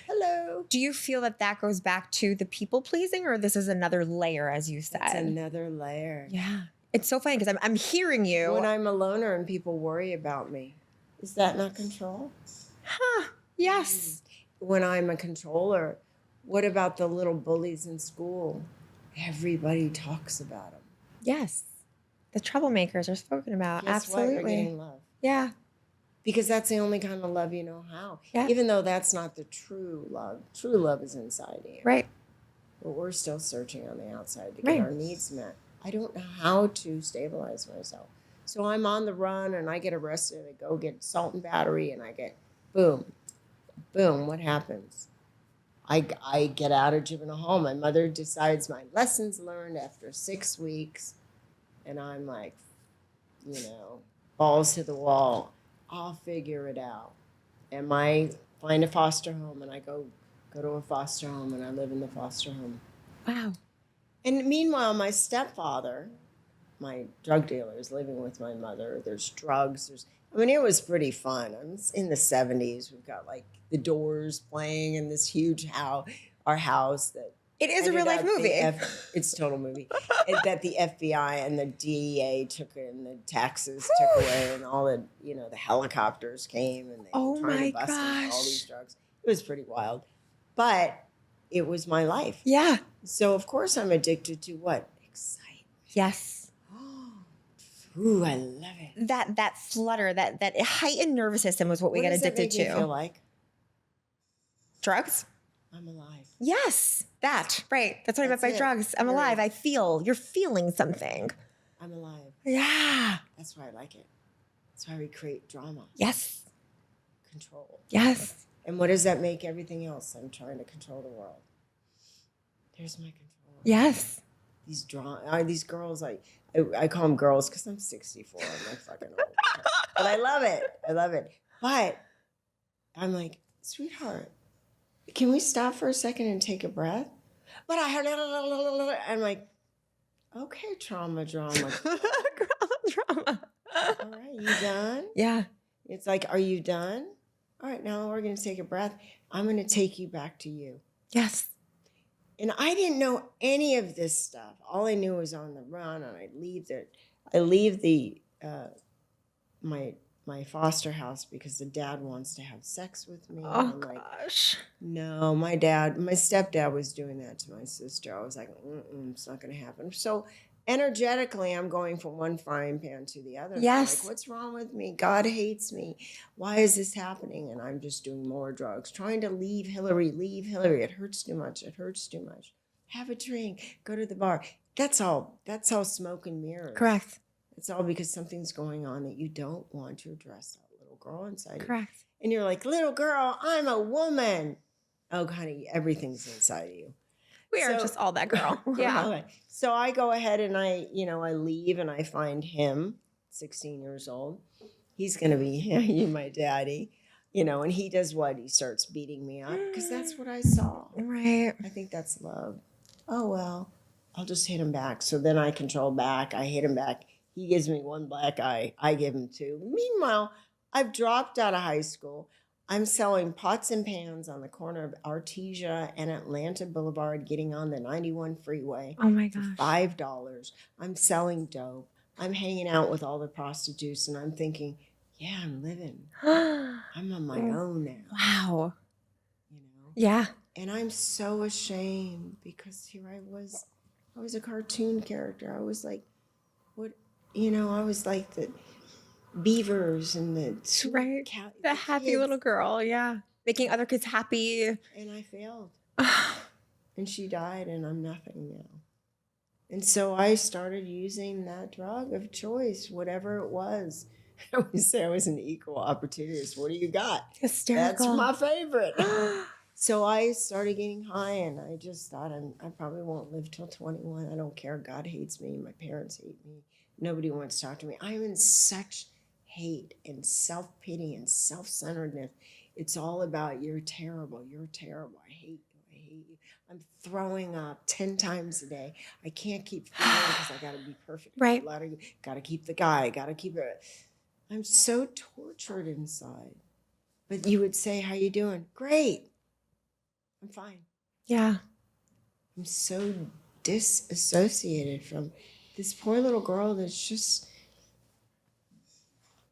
Hello. Do you feel that goes back to the people pleasing, or this is another layer, as you said? It's another layer. Yeah. It's so funny because I'm hearing you. When I'm a loner and people worry about me, is that not control? Huh. Yes. When I'm a controller, what about the little bullies in school? Everybody talks about them. Yes. The troublemakers are spoken about. Guess Absolutely. what? You're getting love. Yeah. Because that's the only kind of love you know how. Yeah. Even though that's not the true love. True love is inside you. Right. But we're still searching on the outside to get Right. our needs met. I don't know how to stabilize myself. So I'm on the run and I get arrested. I go get assault and battery and I get boom. What happens? I get out of juvenile hall. My mother decides my lessons learned after 6 weeks. And I'm like, balls to the wall. I'll figure it out. And I find a foster home and I go to a foster home and I live in the foster home. Wow. And meanwhile, my stepfather, my drug dealer, is living with my mother. There's drugs. It was pretty fun. I'm in the 70s. We've got like the Doors playing in this huge house, our house that It is a ended real life up movie. It's a total movie. That the FBI and the DEA took it, and the taxes took away, and all the the helicopters came, and they were trying my to bust him for all these gosh. drugs. It was pretty wild, but it was my life. Yeah. So of course I'm addicted to what? Excitement. Yes. Ooh, I love it. That flutter, that heightened nervous system was what we What get does that addicted make me feel to. like? Drugs? I'm alive. Yes. That. Right. That's what I meant by That's it. drugs. I'm Period. alive. You're feeling something. I'm alive. Yeah. That's why I like it. That's why we create drama. Yes. Control. Yes. And what does that make everything else? I'm trying to control the world. There's my control. Yes. These girls, I call them girls because I'm 64. I'm like fucking old. But I love it. I love it. But I'm like, sweetheart, can we stop for a second and take a breath? But I'm like, okay, drama. Drama. All right, you done? Yeah. It's like, are you done? All right, now we're going to take a breath. I'm going to take you back to you. Yes. And I didn't know any of this stuff. All I knew was on the run, and I leave the my foster house because the dad wants to have sex with me. Oh, I'm like, gosh. no, my stepdad was doing that to my sister. I was like, it's not going to happen. So energetically, I'm going from one frying pan to the other. Yes. I'm like, what's wrong with me? God hates me. Why is this happening? And I'm just doing more drugs, trying to leave Hilary. It hurts too much. Have a drink. Go to the bar. That's all smoke and mirrors. Correct. It's all because something's going on that you don't want to address that little girl inside you. Correct. And you're like, little girl, I'm a woman. Oh, honey, everything's inside of you. We are just all that girl. Yeah. Okay. So I go ahead and I leave and I find him, 16 years old. He's going to be you, my daddy, and he does what? He starts beating me up because that's what I saw. Right. I think that's love. Oh, well, I'll just hit him back. So then I control back. I hit him back. He gives me one black eye. I give him two. Meanwhile, I've dropped out of high school. I'm selling pots and pans on the corner of Artesia and Atlanta Boulevard, getting on the 91 freeway. Oh my for gosh. $5. I'm selling dope. I'm hanging out with all the prostitutes, and I'm thinking, yeah, I'm living. I'm on my own now. Wow. Yeah. Yeah. And I'm so ashamed because here I was a cartoon character. I was like, what, I was like the beavers and the Right. The happy kids. little girl. Yeah. Making other kids happy. And I failed. And she died, and I'm nothing now. And so I started using that drug of choice, whatever it was. I always say I was an equal opportunist. What do you got? Hysterical. That's my favorite. So I started getting high, and I just thought I probably won't live till 21. I don't care. God hates me. My parents hate me. Nobody wants to talk to me. I'm in such hate and self-pity and self-centeredness. It's all about you're terrible. You're terrible. I hate you. I hate you. I'm throwing up 10 times a day. I can't keep feeling because I got to be perfect. Right. Got to keep the guy. Got to keep it. I'm so tortured inside. But you would say, how you doing? Great. I'm fine. Yeah. I'm so disassociated from this poor little girl that's just,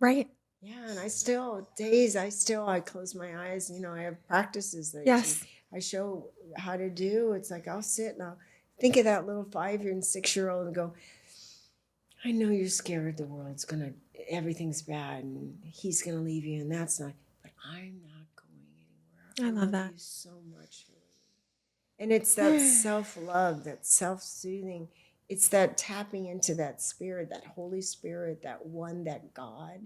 Right. yeah. And I close my eyes. I have practices that Yes. I show how to do. It's like I'll sit and I'll think of that little 5-year and 6-year-old and go, I know you're scared everything's bad and he's going to leave you and that's not, but I'm not going anywhere. I love that. You so much. And it's that self-love, that self-soothing. It's that tapping into that spirit, that Holy Spirit, that one, that God,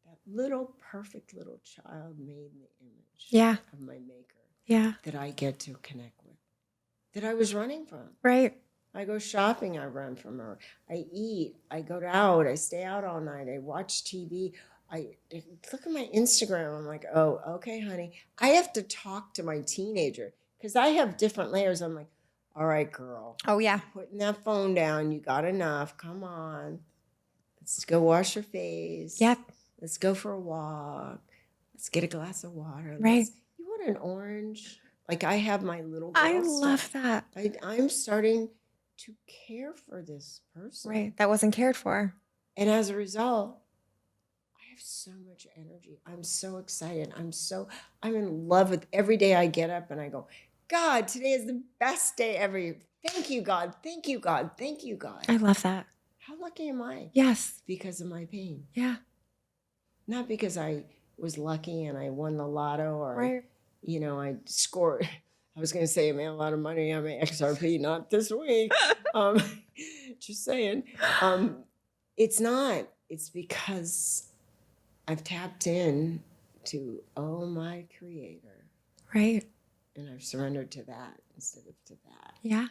that little perfect little child made in the image of my maker. Yeah. That I get to connect with, that I was running from. Right. I go shopping, I run from her. I eat, I go out, I stay out all night, I watch TV. I look at my Instagram, I'm like, oh, okay, honey. I have to talk to my teenager because I have different layers. I'm like, all right, girl. Oh, yeah. Putting that phone down, you got enough. Come on. Let's go wash your face. Yep. Let's go for a walk. Let's get a glass of water. Right. You want an orange? Like I have my little girl I love stuff. that. I'm starting to care for this person. Right. That wasn't cared for. And as a result, I have so much energy. I'm so excited. I'm in love with every day I get up and I go, God, today is the best day ever. Thank you, God. Thank you, God. Thank you, God. I love that. How lucky am I? Yes. Because of my pain. Yeah. Not because I was lucky and I won the lotto or, Right. I scored. I was going to say I made a lot of money on my XRP, not this week. Just saying. It's not. It's because I've tapped in to, oh, my creator. Right. And I've surrendered to that instead of to that. Yeah.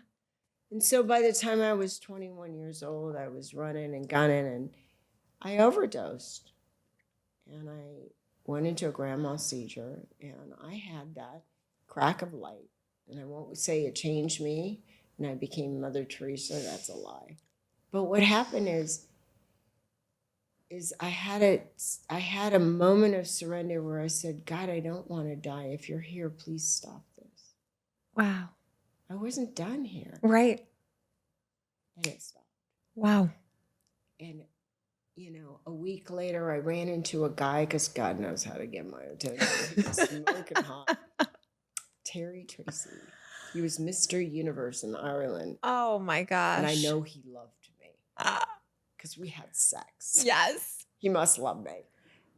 And so by the time I was 21 years old, I was running and gunning and I overdosed. And I went into a grand mal seizure and I had that crack of light. And I won't say it changed me and I became Mother Teresa. That's a lie. But what happened is I had a moment of surrender where I said, God, I don't want to die. If you're here, please stop this. Wow. I wasn't done here. Right. And it stopped. Wow. And, a week later, I ran into a guy, because God knows how to get my attention. He was smoking hot. Terry Tracy. He was Mr. Universe in Ireland. Oh my gosh. And I know he loved me because we had sex. Yes. He must love me.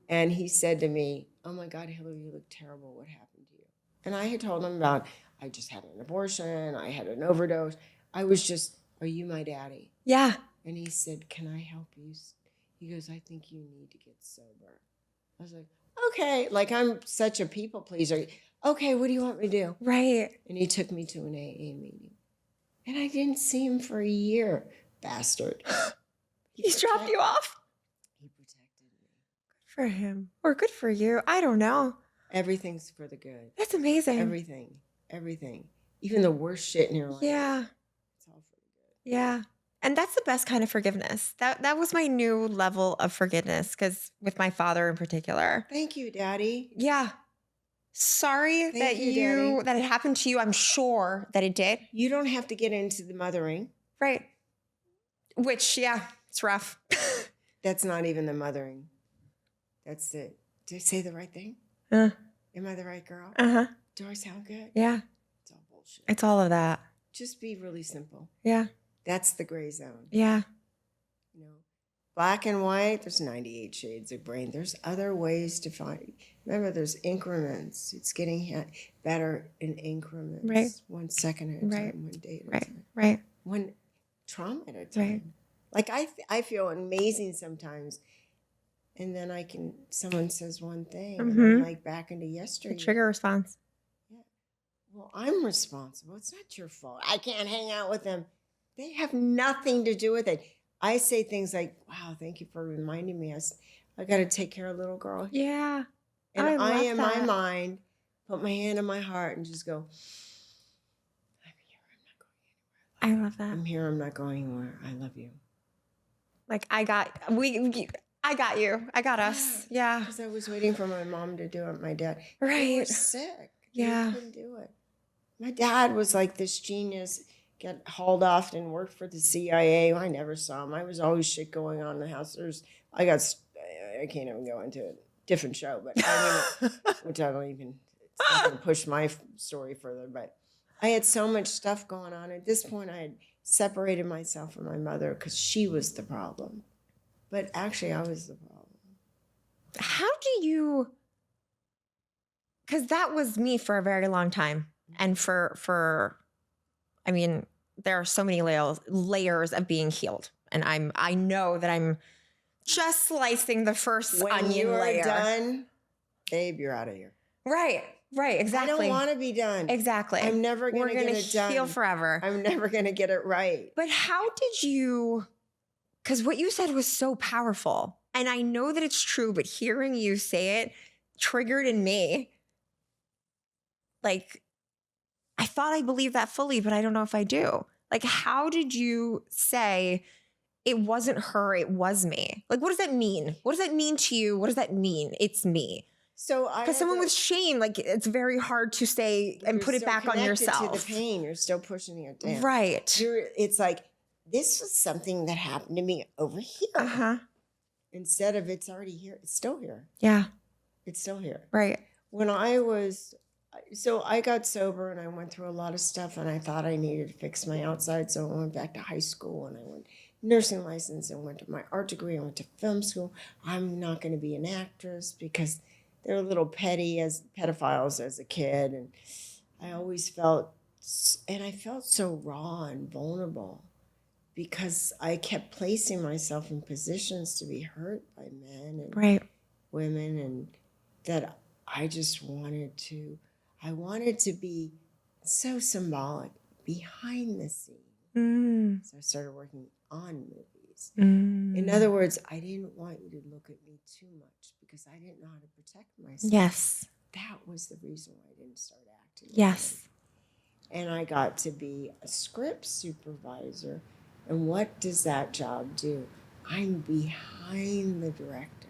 And he said to me, oh my God, Hilary, you look terrible. What happened to you? And I had told him about, I just had an abortion. I had an overdose. I was just, are you my daddy? Yeah. And he said, can I help you? He goes, I think you need to get sober. I was like, okay. Like I'm such a people pleaser. Okay, what do you want me to do? Right. And he took me to an AA meeting. And I didn't see him for a year, bastard. He's dropped you off? He protected me. Good for him. Or good for you. I don't know. Everything's for the good. That's amazing. Everything. Even the worst shit in your life. Yeah. It's all for the good. Yeah. And that's the best kind of forgiveness. That was my new level of forgiveness, because with my father in particular. Thank you, Daddy. Yeah. Sorry that Daddy. that it happened to you. I'm sure that it did. You don't have to get into the mothering. Right. Which, yeah, it's rough. That's not even the mothering. That's the, did I say the right thing? Am I the right girl? Uh-huh. Do I sound good? Yeah. It's all bullshit. It's all of that. Just be really simple. Yeah. That's the gray zone. Yeah. Black and white, there's 98 shades of green. There's other ways to find. Remember, there's increments. It's getting better in increments. Right. 1 second at a time, 1 day at a time. Right. One trauma at a time. Right. Like I feel amazing sometimes. And then someone says one thing, and I'm like back into yesterday. The trigger response. Yeah. Well, I'm responsible. It's not your fault. I can't hang out with them. They have nothing to do with it. I say things like, wow, thank you for reminding me. I got to take care of little girl. Yeah. And I in my that. mind, put my hand on my heart and just go, I'm here. I'm not going anywhere. I love that. I'm here. I'm not going anywhere. I love you. Like I got you. I got us. Yeah. Because I was waiting for my mom to do it. My dad. Right. They were sick. Yeah. They couldn't do it. My dad was like this genius. Got hauled off and worked for the CIA. I never saw him. I was always shit going on in the house. I can't even go into it. Different show, but which I don't even, it's not going to push my story further. But I had so much stuff going on. At this point, I had separated myself from my mother because she was the problem. But actually, I was the problem. How do you, because that was me for a very long time. And I mean, there are so many layers of being healed. And I know that I'm just slicing the first onion layer. When you're done, babe, you're out of here. Right, exactly. I don't want to be done. Exactly. I'm never going to get it done. Heal forever. I'm never going to get it right. But how did you, because what you said was so powerful. And I know that it's true, but hearing you say it triggered in me. Like, I thought I believed that fully, but I don't know if I do. Like, how did you say it wasn't her, it was me? Like, what does that mean? What does that mean to you? What does that mean? It's me. So I Because had someone to- with shame, like it's very hard to say and you're put it still back on connected yourself. to the pain. You're still pushing it down. Right. It's like, this was something that happened to me over here. Uh-huh. Instead of it's already here, it's still here. Yeah. It's still here. Right. When I got sober and I went through a lot of stuff and I thought I needed to fix my outside. So I went back to high school and I went nursing license and went to my art degree. I went to film school. I'm not going to be an actress because they're a little petty as pedophiles as a kid. And I always felt so raw and vulnerable because I kept placing myself in positions to be hurt by men and Right. women, and that I just wanted to be so symbolic behind the scene. So I started working on movies. In other words, I didn't want you to look at me too much because I didn't know how to protect myself. Yes. That was the reason why I didn't start acting. Yes. And I got to be a script supervisor. And what does that job do? I'm behind the director.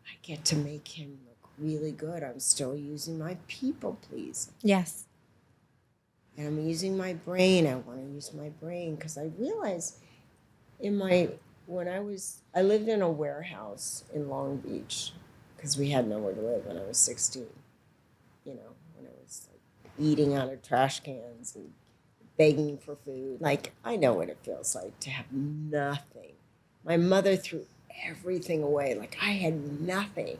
I get to make him look really good. I'm still using my people please. Yes. And I'm using my brain. I want to use my brain because I realized I lived in a warehouse in Long Beach because we had nowhere to live when I was 16. When I was eating out of trash cans and begging for food. Like, I know what it feels like to have nothing. My mother threw everything away. Like, I had nothing.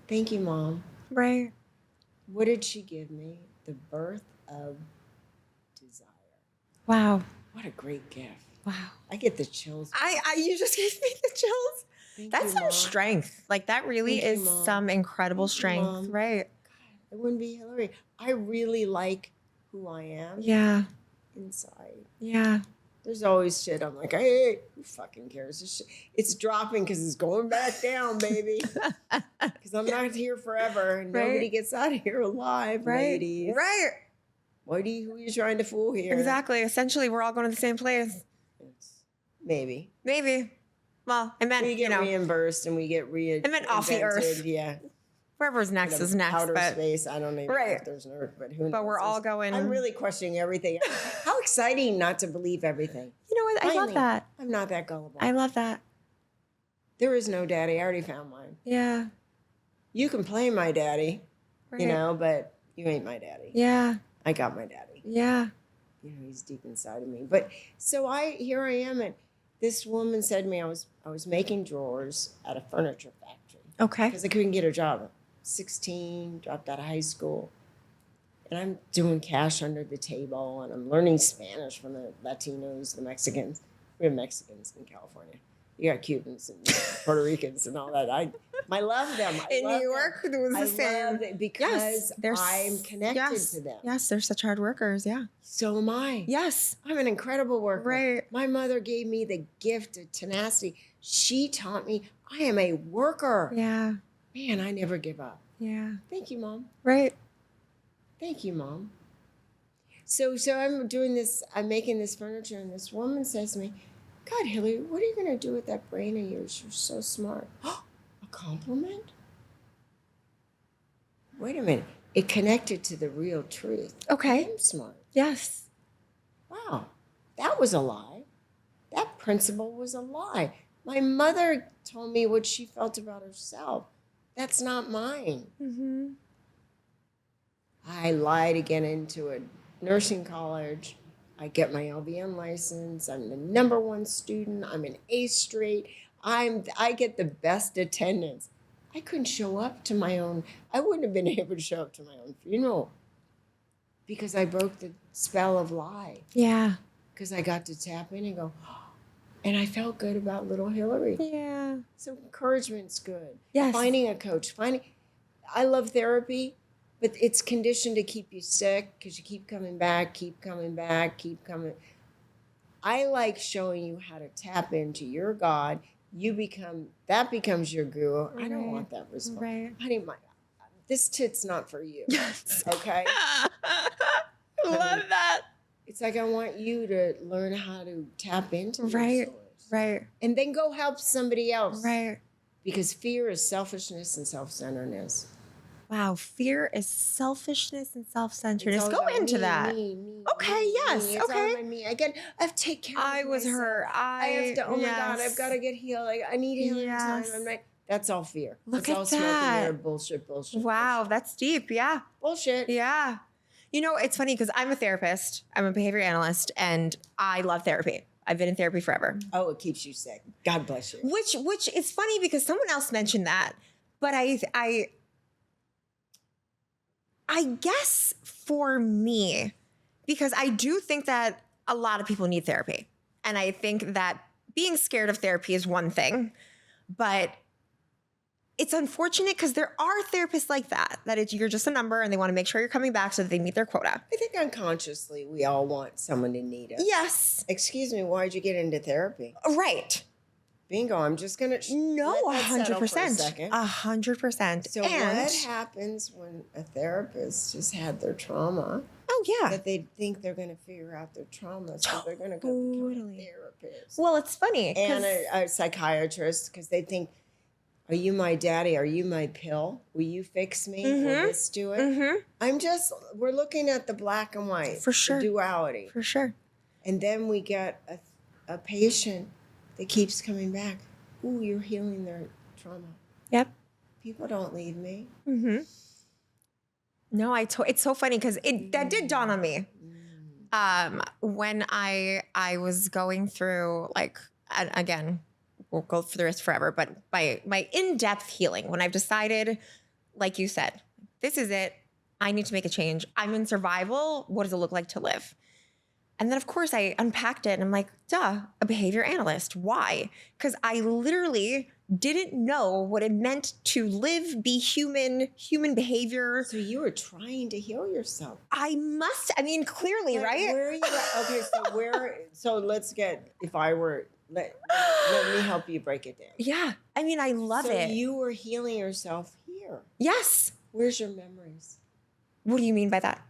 Thank you, Mom. Right. What did she give me? The birth of desire. Wow. What a great gift. Wow. I get the chills. You just gave me the chills. Thank That's you, some Mom. strength. Like that really Thank you, is Mom. some incredible Thank you, strength. Mom. Right. God, I wouldn't be Hilary. I really like who I am Yeah. inside. Yeah. There's always shit. I'm like, hey, who fucking cares? This shit. It's dropping because it's going back down, baby. Because I'm not here forever. And Right. nobody gets out of here alive, Right. ladies. Right. Who are you trying to fool here? Exactly. Essentially, we're all going to the same place. Maybe. Maybe. Well, I meant, We get reimbursed and we get I meant off the earth. Yeah. Wherever's next is next. Outer But space. I don't even know Right. if there's an earth, but who knows? But we're all going. I'm really questioning everything. How exciting not to believe everything. You know what? I love Finally, that. I'm not that gullible. I love that. There is no daddy. I already found mine. Yeah. You can play my daddy, Right. but you ain't my daddy. Yeah. I got my daddy. Yeah. He's deep inside of me. But so here I am, and this woman said to me, I was making drawers at a furniture factory Okay. because I couldn't get a job. 16, dropped out of high school, and I'm doing cash under the table, and I'm learning Spanish from the Latinos, the Mexicans. We have Mexicans in California. You got Cubans and Puerto Ricans and all that. I love them. In New York, it was the same. Love it because I'm connected to them. Yes, they're such hard workers. Yeah. So am I. Yes. I'm an incredible worker. Right. My mother gave me the gift of tenacity. She taught me I am a worker. Yeah. Man, I never give up. Yeah. Thank you, Mom. Right. Thank you, Mom. So I'm doing this, I'm making this furniture, and this woman says to me, God, Hilary, what are you going to do with that brain of yours? You're so smart. A compliment? Wait a minute. It connected to the real truth. Okay. I'm smart. Yes. Wow. That was a lie. That principle was a lie. My mother told me what she felt about herself. That's not mine. Mm-hmm. I lied to get into a nursing college. I get my LVN license. I'm the #1 student. I'm an A straight. I get the best attendance. I couldn't show up to I wouldn't have been able to show up to my own funeral because I broke the spell of lie. Yeah. Because I got to tap in and go, and I felt good about little Hilary. Yeah. So encouragement's good. Yes. Finding a coach. I love therapy, but it's conditioned to keep you sick because you keep coming back. I like showing you how to tap into your God. That becomes your guru. I don't want that response. Right. Honey, this tit's not for you. Okay? Love that. It's like I want you to learn how to tap into your Right. source. Right. And then go help somebody else. Right. Because fear is selfishness and self-centeredness. Wow, fear is selfishness and self-centeredness. It's all Go about into me, that. me, Okay, me, yes, me. It's all okay. about me. I have to take care I of was myself. hurt. I have to, oh my God, yes. I've got to get healed. I need healing time. Yes. That's all fear. Look It's at all smoke and mirror that. bullshit. Wow, Bullshit. that's deep. Yeah. Bullshit. Yeah. You know, it's funny because I'm a therapist. I'm a behavior analyst, and I love therapy. I've been in therapy forever. Oh, it keeps you sick. God bless you. Which is funny because someone else mentioned that, but I guess for me, because I do think that a lot of people need therapy, and I think that being scared of therapy is one thing, but it's unfortunate because there are therapists like that you're just a number and they want to make sure you're coming back so that they meet their quota. I think unconsciously we all want someone to need us. Yes. Excuse me, why'd you get into therapy? Right. Bingo. I'm just gonna No, let that settle for a 100%. second. 100%. So what happens when a therapist just had their trauma? Oh yeah. That they think they're going to figure out their trauma, so they're going to go become a therapist. Well, it's funny. And a psychiatrist, because they think, are you my daddy? Are you my pill? Will you fix me? Will this do it? We're looking at the black and white. For sure. The duality. For sure. And then we get a patient that keeps coming back. Ooh, you're healing their trauma. Yep. People don't leave me. No, it's so funny because that did dawn on me. When I was going through, like, again, we'll go through this forever, but my in-depth healing, when I've decided, like you said, this is it, I need to make a change. I'm in survival. What does it look like to live? And then, of course, I unpacked it and I'm like, duh, a behavior analyst. Why? Because I literally didn't know what it meant to live, be human behavior. So you were trying to heal yourself. Clearly, right? Where are you at? Okay, so let's get, let me help you break it down. Yeah. I love it. So you were healing yourself here. Yes. Where's your memories? What do you mean by that?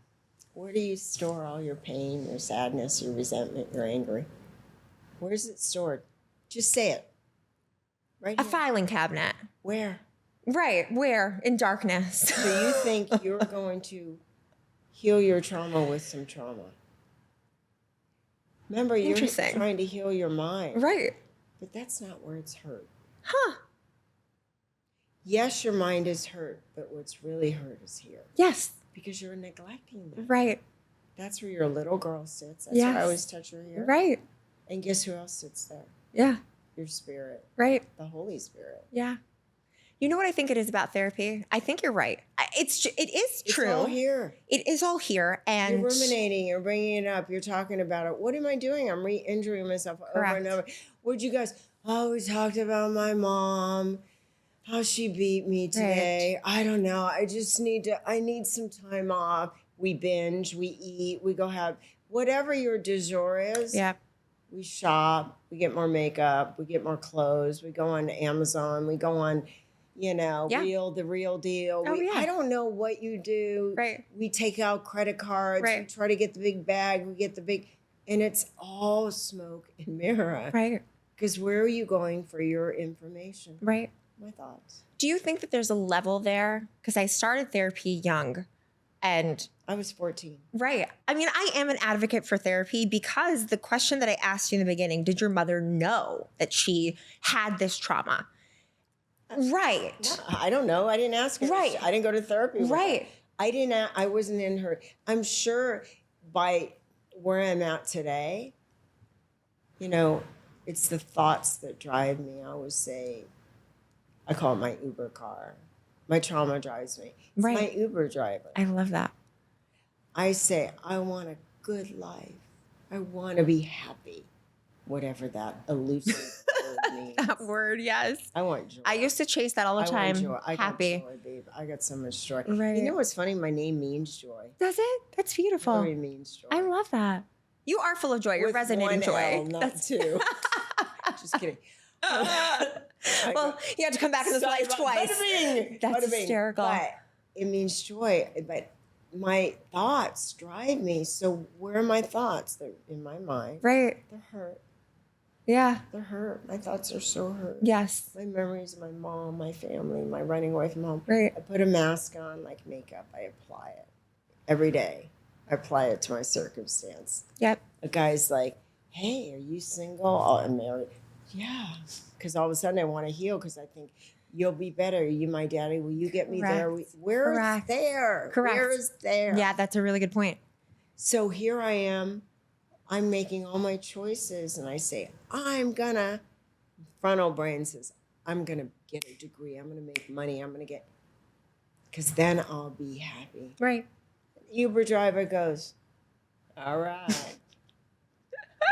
Where do you store all your pain, your sadness, your resentment, your anger? Where's it stored? Just say it. Right A here. filing cabinet. Where? Right. Where? In darkness. So you think you're going to heal your trauma with some trauma. Remember, you're trying to heal your mind. Right. But that's not where it's hurt. Huh. Yes, your mind is hurt, but what's really hurt is here. Yes. Because you're neglecting that. Right. That's where your little girl sits. That's Yes. where I always touch her here. Right. And guess who else sits there? Yeah. Your spirit. Right. The Holy Spirit. Yeah. You know what I think it is about therapy? I think you're right. It is true. It's all here. It is all here. And You're ruminating. You're bringing it up. You're talking about it. What am I doing? I'm re-injuring myself over and over. What'd you guys? Oh, we talked about my mom. How she beat me today. Right. I don't know. I need some time off. We binge, we eat, we go have whatever your du jour is. Yeah. We shop, we get more makeup, we get more clothes, we go on Amazon, we go on, the real deal. I don't know what you do. Right. We take out credit cards, we try to get the big bag, and it's all smoke and mirror. Right. Because where are you going for your information? Right. My thoughts. Do you think that there's a level there? Because I started therapy young and I was 14. Right. I am an advocate for therapy because the question that I asked you in the beginning, did your mother know that she had this trauma? Right. No, I don't know. I didn't ask her. Right. I didn't go to therapy with right. her. I wasn't in her. I'm sure by where I'm at today, it's the thoughts that drive me. I always say, I call it my Uber car. My trauma drives me. It's my Uber driver. I love that. I say, I want a good life. I want to be happy. Whatever that elusive word means. That word, yes. I want joy. I used to chase that all the time. I want joy. Happy. I got joy, babe. I got so much joy. Right. You know what's funny? My name means joy. Does it? That's beautiful. It means joy. I love that. You are full of joy. You're resonating one joy. L, not two. Just kidding. Well, you had to come back in this life twice. That's hysterical. But it means joy. But my thoughts drive me. So where are my thoughts? They're in my mind. Right. They're hurt. Yeah. They're hurt. My thoughts are so hurt. Yes. My memories of my mom, my family, my running away from home. Right. I put a mask on like makeup. I apply it every day. I apply it to my circumstance. Yep. A guy's like, hey, are you single? Oh, I'm married. Yeah. Because all of a sudden I want to heal because I think you'll be better. Are you my daddy? Will you get me there? Where's Correct. there? Correct. Where is there? Yeah, that's a really good point. So here I am. I'm making all my choices and I say, frontal brain says, I'm going to get a degree. I'm going to make money. Because then I'll be happy. Right. Uber driver goes, all right.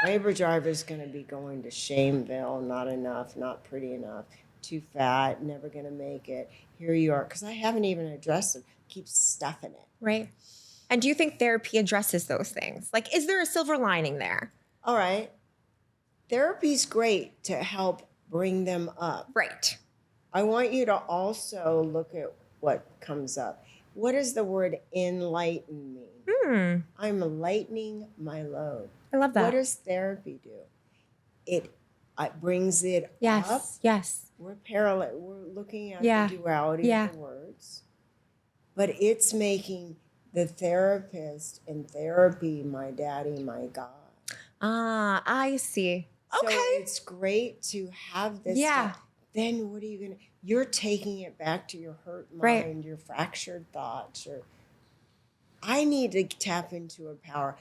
My Uber driver is going to be going to Shameville, not enough, not pretty enough, too fat, never going to make it. Here you are. Because I haven't even addressed it. Keep stuffing it. Right. And do you think therapy addresses those things? Like, is there a silver lining there? All right. Therapy's great to help bring them up. Right. I want you to also look at what comes up. What does the word enlighten mean? I'm lightening my load. I love that. What does therapy do? It brings it up. Yes. We're parallel. We're looking at the duality of the words. But it's making the therapist in therapy my daddy, my God. Ah, I see. So Okay. it's great to have this stuff. Then what are you going to... You're taking it back to your hurt mind, your fractured thoughts. I need to tap into a power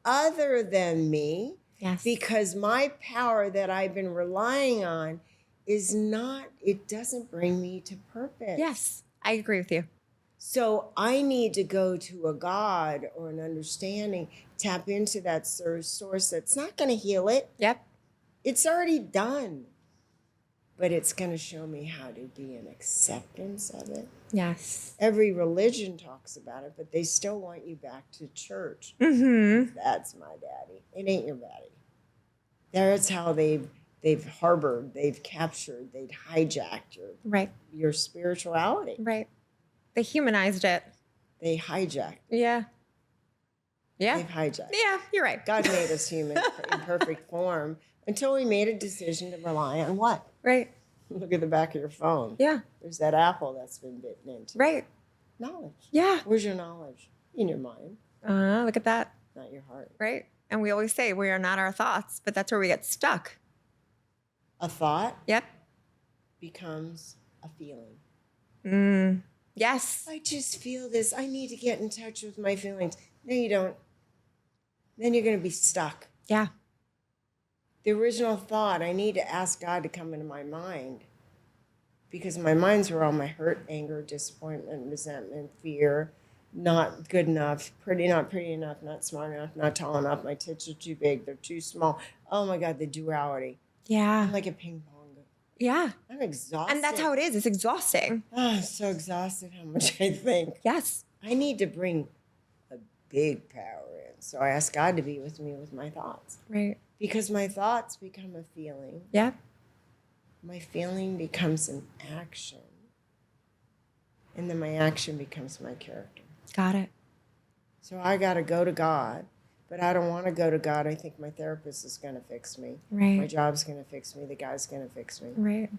other than me. Yes. Because my power that I've been relying on is not... It doesn't bring me to purpose. Yes, I agree with you. So I need to go to a God or an understanding, tap into that source that's not going to heal it. Yep. It's already done. But it's going to show me how to be in acceptance of it. Yes. Every religion talks about it, but they still want you back to church. Mm-hmm. That's my daddy. It ain't your daddy. That's how they've harbored, they've captured, they've hijacked your spirituality. Right. They humanized it. They hijacked. Yeah. Yeah. They've hijacked. Yeah, you're right. God made us human in perfect form until we made a decision to rely on what? Right. Look at the back of your phone. Yeah. There's that apple that's been bitten into. Right. Knowledge. Yeah. Where's your knowledge? In your mind. Look at that. Not your heart. Right. And we always say we are not our thoughts, but that's where we get stuck. A thought Yep. becomes a feeling. Yes. I just feel this. I need to get in touch with my feelings. No, you don't. Then you're going to be stuck. Yeah. The original thought, I need to ask God to come into my mind because my mind's where all my hurt, anger, disappointment, resentment, fear, not good enough, not pretty enough, not smart enough, not tall enough, my tits are too big, they're too small. Oh my God, the duality. Yeah. I'm like a ping pong. Yeah. I'm exhausted. And that's how it is. It's exhausting. Oh, I'm so exhausted how much I think. Yes. I need to bring a big power in. So I ask God to be with me with my thoughts. Right. Because my thoughts become a feeling. Yeah. My feeling becomes an action. And then my action becomes my character. Got it. So I got to go to God. But I don't want to go to God. I think my therapist is going to fix me. Right. My job's going to fix me. The guy's going to fix me. Right.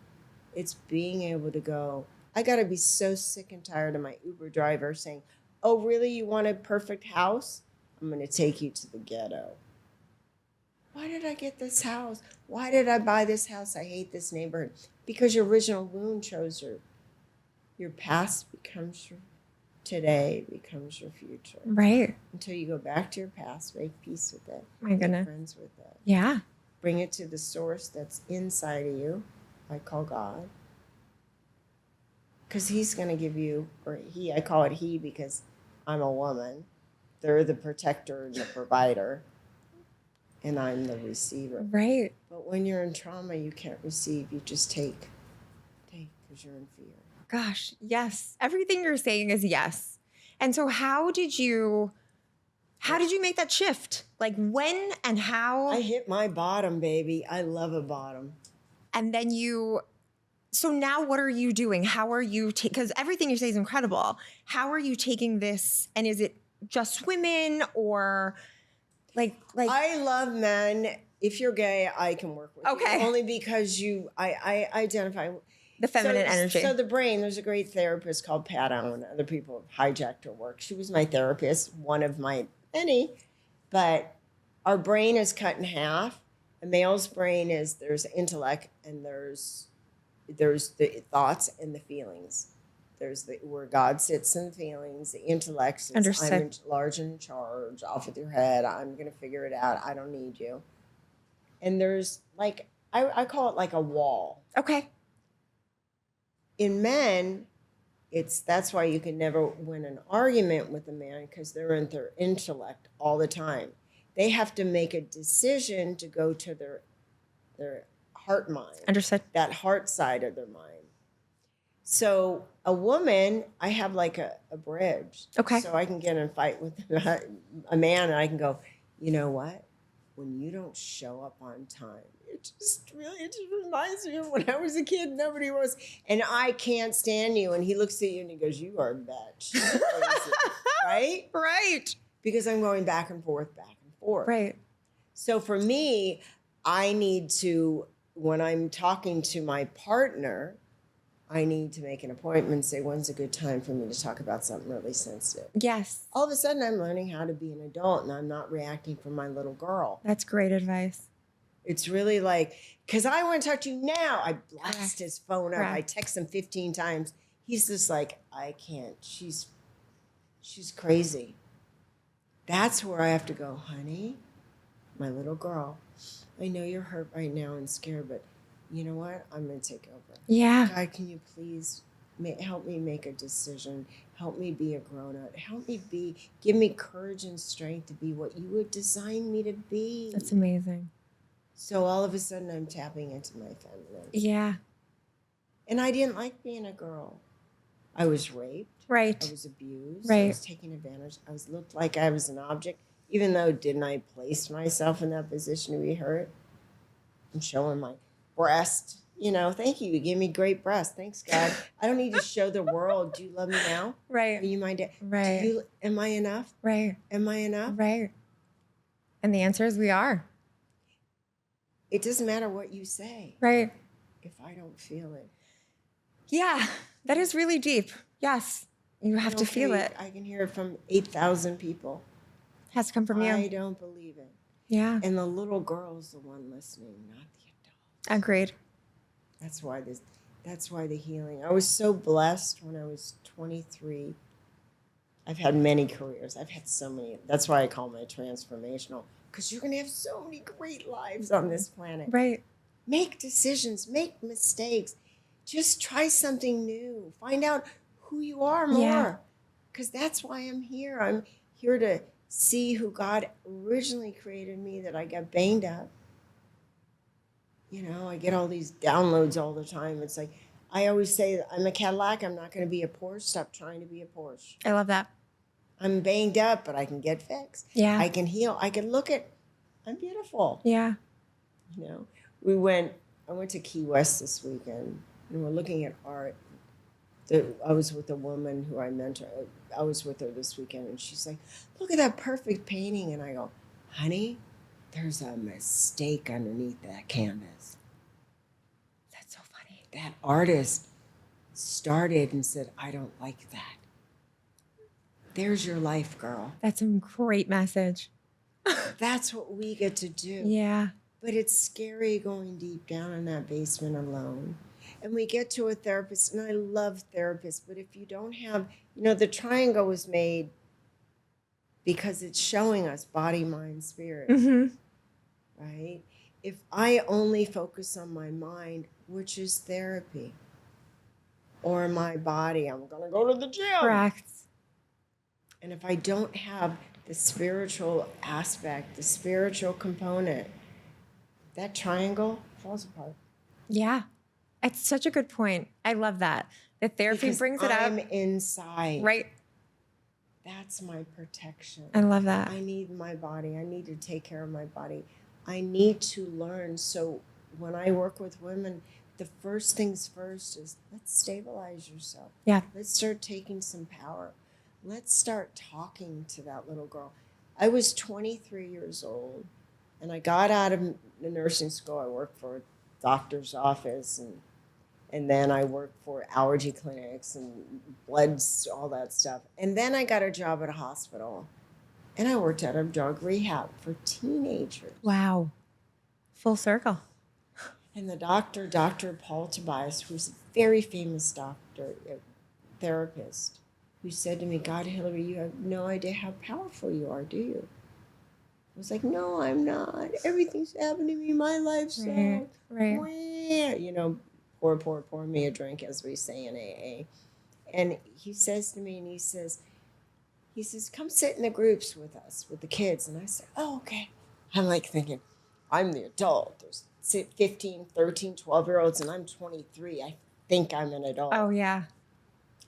It's being able to go. I got to be so sick and tired of my Uber driver saying, oh, really? You want a perfect house? I'm going to take you to the ghetto. Why did I get this house? Why did I buy this house? I hate this neighborhood. Because your original wound chose your past becomes your today, becomes your future. Right. Until you go back to your past, make peace with it. My goodness. Make friends with it. Yeah. Bring it to the source that's inside of you. I call God. Because he's going to give you, I call it he because I'm a woman. They're the protector and the provider. And I'm the receiver. Right. But when you're in trauma, you can't receive. You just take because you're in fear. Gosh, yes. Everything you're saying is yes. And so how did you make that shift? Like when and how? I hit my bottom, baby. I love a bottom. And then so now what are you doing? How are you because everything you say is incredible. How are you taking this? And is it just women or like I love men if you're gay, I can work with Okay. you. Only because I identify. The feminine so, energy. So the brain, there's a great therapist called Pat Allen. Other people have hijacked her work. She was my therapist, one of my many. But our brain is cut in half. A male's brain is, there's intellect and there's the thoughts and the feelings. There's the where God sits in the feelings. The intellect is Understood. I'm large and in charge, off with your head. I'm going to figure it out. I don't need you. And there's like, I call it like a wall. Okay. In men, that's why you can never win an argument with a man, because they're in their intellect all the time. They have to make a decision to go to their heart mind. Understood. That heart side of their mind. So a woman, I have like a bridge. Okay. So I can get in a fight with a man and I can go, you know what? When you don't show up on time, it just reminds me of when I was a kid, nobody was. And I can't stand you. And he looks at you and he goes, you are a bitch. Right? Right. Because I'm going back and forth. Right. So for me, I need to, when I'm talking to my partner, I need to make an appointment and say, when's a good time for me to talk about something really sensitive? Yes. All of a sudden, I'm learning how to be an adult and I'm not reacting from my little girl. That's great advice. It's really like, because I want to talk to you now. I blast Correct. his phone up. Correct. I text him 15 times. He's just like, I can't. She's crazy. That's where I have to go, honey, my little girl. I know you're hurt right now and scared, but you know what? I'm going to take over. Yeah. God, can you please help me make a decision? Help me be a grown-up. Give me courage and strength to be what you would design me to be. That's amazing. So all of a sudden I'm tapping into my feminine. Yeah. And I didn't like being a girl. I was raped. Right. I was abused. Right. I was taken advantage. I was looked like I was an object, even though didn't I place myself in that position to be hurt? I'm showing my breast. You know, thank you. You gave me great breast. Thanks, God. I don't need to show the world. Do you love me now? Right. Are you my dad? Right. Am I enough? Right. Am I enough? Right. And the answer is we are. It doesn't matter what you say. Right. If I don't feel it. Yeah. That is really deep. Yes. You have to feel it. I can hear it from 8,000 people. It has to come from you. I don't believe it. Yeah. And the little girl's the one listening, not the adult. Agreed. That's why the healing. I was so blessed when I was 23. I've had many careers. I've had so many. That's why I call my transformational, because you're going to have so many great lives on this planet. Right. Make decisions, make mistakes. Just try something new. Find out who you are more. Because that's why I'm here. I'm here to see who God originally created me, that I got banged up. You know, I get all these downloads all the time. It's like, I always say, I'm a Cadillac. I'm not going to be a Porsche. Stop trying to be a Porsche. I love that. I'm banged up, but I can get fixed. Yeah. I can heal. I can look at, I'm beautiful. Yeah. You know, I went to Key West this weekend and we're looking at art. I was with a woman who I mentor. I was with her this weekend and she's like, look at that perfect painting. And I go, honey, there's a mistake underneath that canvas. That's so funny. That artist started and said, I don't like that. There's your life, girl. That's a great message. That's what we get to do. Yeah. But it's scary going deep down in that basement alone. And we get to a therapist, and I love therapists, but if you don't have, the triangle was made because it's showing us body, mind, spirit, right? If I only focus on my mind, which is therapy, or my body, I'm going to go to the gym. Correct. And if I don't have the spiritual aspect, the spiritual component, that triangle falls apart. Yeah. It's such a good point. I love that. The therapy Because brings it up. I'm inside. Right. That's my protection. I love that. I need my body. I need to take care of my body. I need to learn. So when I work with women, the first things first is let's stabilize yourself. Yeah. Let's start taking some power. Let's start talking to that little girl. I was 23 years old And I got out of the nursing school. I worked for a doctor's office, and then I worked for allergy clinics and bloods, all that stuff. And then I got a job at a hospital, and I worked at a drug rehab for teenagers. Wow. Full circle. And the doctor, Dr. Paul Tobias, who's a very famous doctor, therapist, who said to me, God, Hilary, you have no idea how powerful you are, do you? I was like, no, I'm not. Everything's happening to me. My life's Right. you know, pour me a drink, as we say in AA. And he says to me, and he says, come sit in the groups with us, with the kids. And I said, oh, okay. I'm like thinking, I'm the adult. There's 15, 13, 12-year-olds, and I'm 23. I think I'm an adult. Oh, yeah.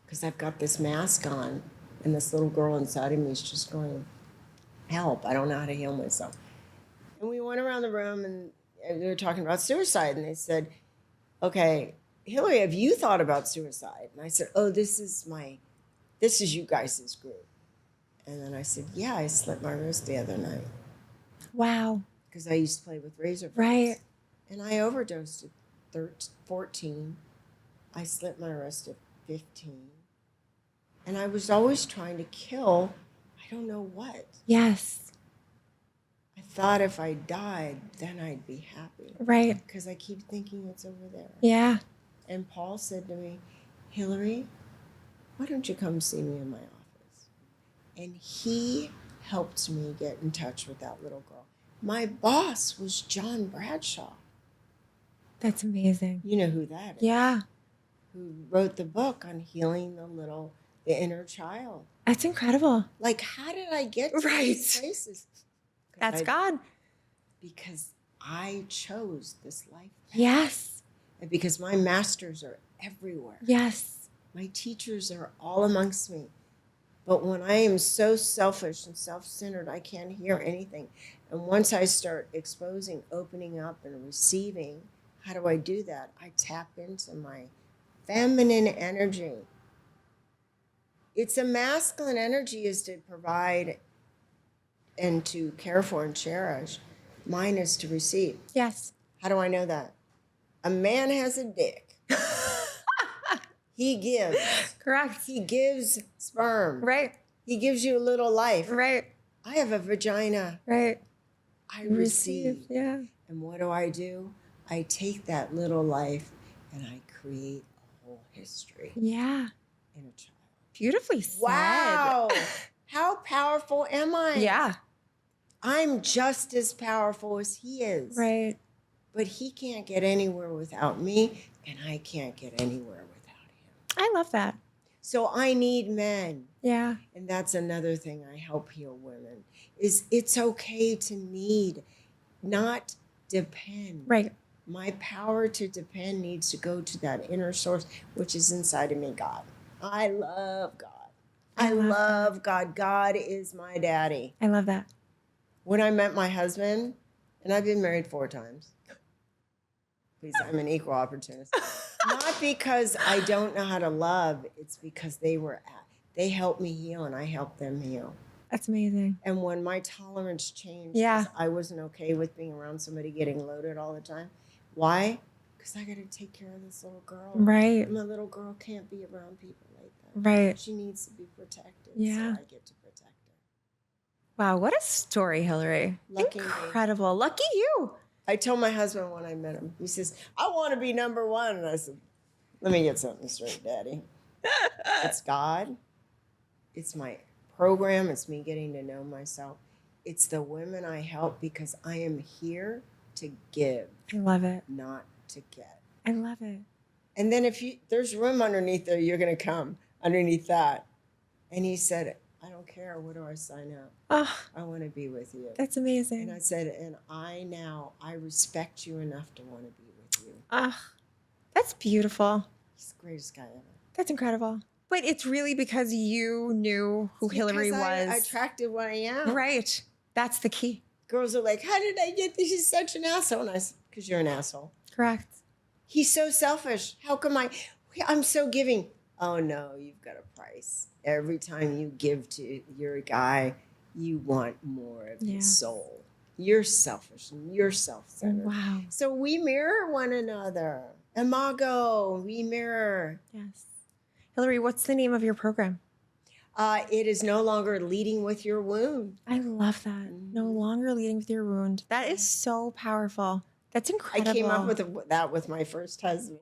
Because I've got this mask on, and this little girl inside of me is just going, help, I don't know how to heal myself. And we went around the room, and they were talking about suicide, and they said, okay, Hilary, have you thought about suicide? And I said, oh, this is you guys' group. And then I said, yeah, I slit my wrist the other night. Wow. Because I used to play with razor blades. Right. And I overdosed at 14. I slit my wrist at 15. And I was always trying to kill, I don't know what. Yes. I thought if I died, then I'd be happy. Right. Because I keep thinking it's over there. Yeah. And Paul said to me, Hilary, why don't you come see me in my office? And he helped me get in touch with that little girl. My boss was John Bradshaw. That's amazing. You know who that is? Yeah. Who wrote the book on healing the inner child. That's incredible. Like, how did I get to Right. these places? That's God. Because I chose this life path. Yes. And because my masters are everywhere. Yes. My teachers are all amongst me. But when I am so selfish and self-centered, I can't hear anything. And once I start exposing, opening up, and receiving, how do I do that? I tap into my feminine energy. It's a masculine energy is to provide and to care for and cherish. Mine is to receive. Yes. How do I know that? A man has a dick. He gives. Correct. He gives sperm. Right. He gives you a little life. Right. I have a vagina. Right. I receive. Yeah. And what do? I take that little life and I create a whole history Yeah. in a child. Beautifully said. Wow. How powerful am I? Yeah. I'm just as powerful as he is. Right. But he can't get anywhere without me, and I can't get anywhere without him. I love that. So I need men. Yeah. And that's another thing I help heal women, is it's okay to need, not depend. Right. My power to depend needs to go to that inner source, which is inside of me, God. I love God. I love God. God is my daddy. I love that. When I met my husband, and I've been married 4 times. Please, I'm an equal opportunist. Not because I don't know how to love, it's because they helped me heal and I helped them heal. That's amazing. And when my tolerance changed, Yeah. 'cause I wasn't okay with being around somebody getting loaded all the time. Why? Because I got to take care of this little girl. Right. And my little girl can't be around people like that. Right. She needs to be protected. Yeah. So I get to protect her. Wow. What a story, Hilary. Lucky me. Incredible. Lucky you. I told my husband when I met him, he says, I want to be number 1. And I said, let me get something straight, Daddy. It's God. It's my program. It's me getting to know myself. It's the women I help because I am here to give, I love it. not to get. I love it. And then if there's room underneath there, you're going to come underneath that. And he said, I don't care. What do I sign up? Oh, I want to be with you. that's And amazing. I said, and I respect you enough to want to be with you. Oh, that's beautiful. He's the greatest guy ever. That's incredible. But it's really because you knew who Hilary Because was. I attracted what I am. Right. That's the key. Girls are like, how did I get this? He's such an asshole. And I said, because you're an asshole. Correct. He's so selfish. How come I'm so giving? Oh no, you've got a price. Every time you give to your guy, you want more of Yeah. his soul. you're selfish and you're self-centered. Wow. So we mirror one another. Imago, we mirror. Yes. Hilary, what's the name of your program? It is no longer leading with your wound. I love that. No longer leading with your wound. That is so powerful. That's incredible. I came up with that with my first husband.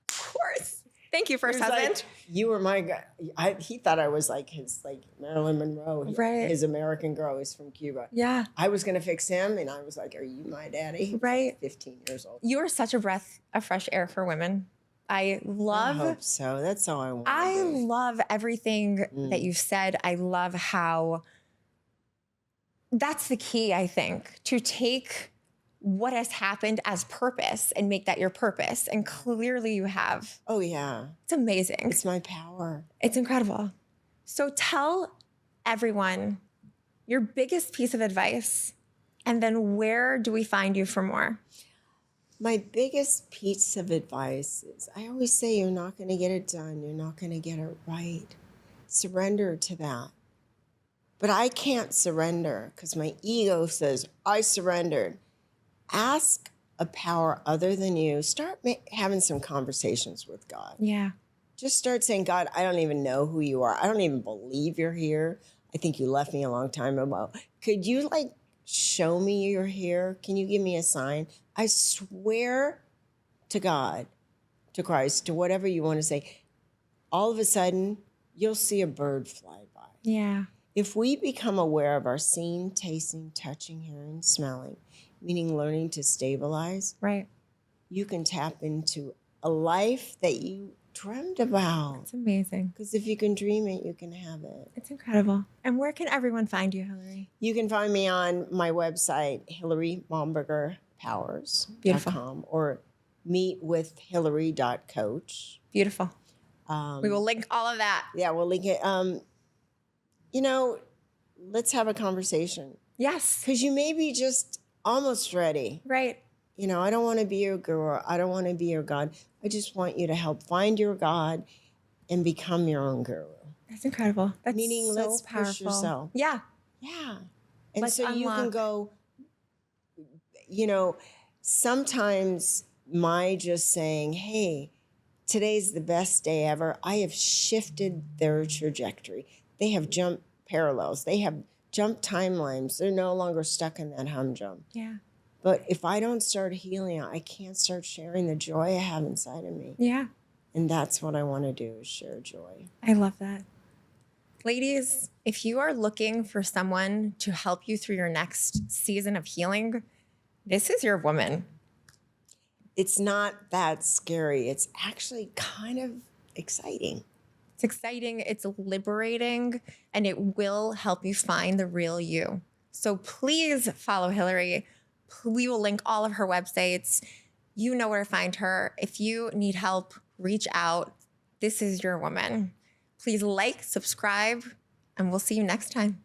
Of course. Thank you, first He was husband. like, you were my guy. He thought I was like his Marilyn Monroe. Right. His American girl is from Cuba. Yeah. I was going to fix him. And I was like, are you my daddy? He was Right. 15 years old. You are such a breath of fresh air for women. I I hope so. That's all I want to I do. love everything that you've said. I love how that's the key, I think, to take what has happened as purpose and make that your purpose. And clearly you have. Oh, yeah. It's amazing. It's my power. It's incredible. So tell everyone your biggest piece of advice, and then where do we find you for more? My biggest piece of advice is I always say you're not going to get it done. You're not going to get it right. Surrender to that. But I can't surrender because my ego says, I surrendered. Ask a power other than you. Start having some conversations with God. Yeah. Just start saying, God, I don't even know who you are. I don't even believe you're here. I think you left me a long time ago. Could you show me you're here? Can you give me a sign? I swear to God, to Christ, to whatever you want to say, all of a sudden, you'll see a bird fly by. Yeah. If we become aware of our seeing, tasting, touching, hearing, smelling, meaning learning to stabilize, Right. you can tap into a life that you dreamed about. It's amazing. Because if you can dream it, you can have it. It's incredible. And where can everyone find you, Hilary? You can find me on my website, Hilary Malmberger Powers. Beautiful. Or meetwithhilary.coach. Beautiful. We will link all of that. Yeah, we'll link it. Let's have a conversation. Yes. Because you may be just almost ready. Right. I don't want to be your guru. I don't want to be your God. I just want you to help find your God and become your own guru. That's incredible. That's Meaning, so let's powerful. push yourself. Yeah. Yeah. And Let's so you can unlock. go, sometimes my just saying, hey, today's the best day ever. I have shifted their trajectory. They have jumped parallels. They have jumped timelines. They're no longer stuck in that humdrum. Yeah. But if I don't start healing, I can't start sharing the joy I have inside of me. Yeah. And that's what I want to do, is share joy. I love that. Ladies, if you are looking for someone to help you through your next season of healing, this is your woman. It's not that scary. It's actually kind of exciting. It's exciting, it's liberating, and it will help you find the real you. So please follow Hilary. We will link all of her websites. You know where to find her. If you need help, reach out. This is your woman. Please like, subscribe, and we'll see you next time.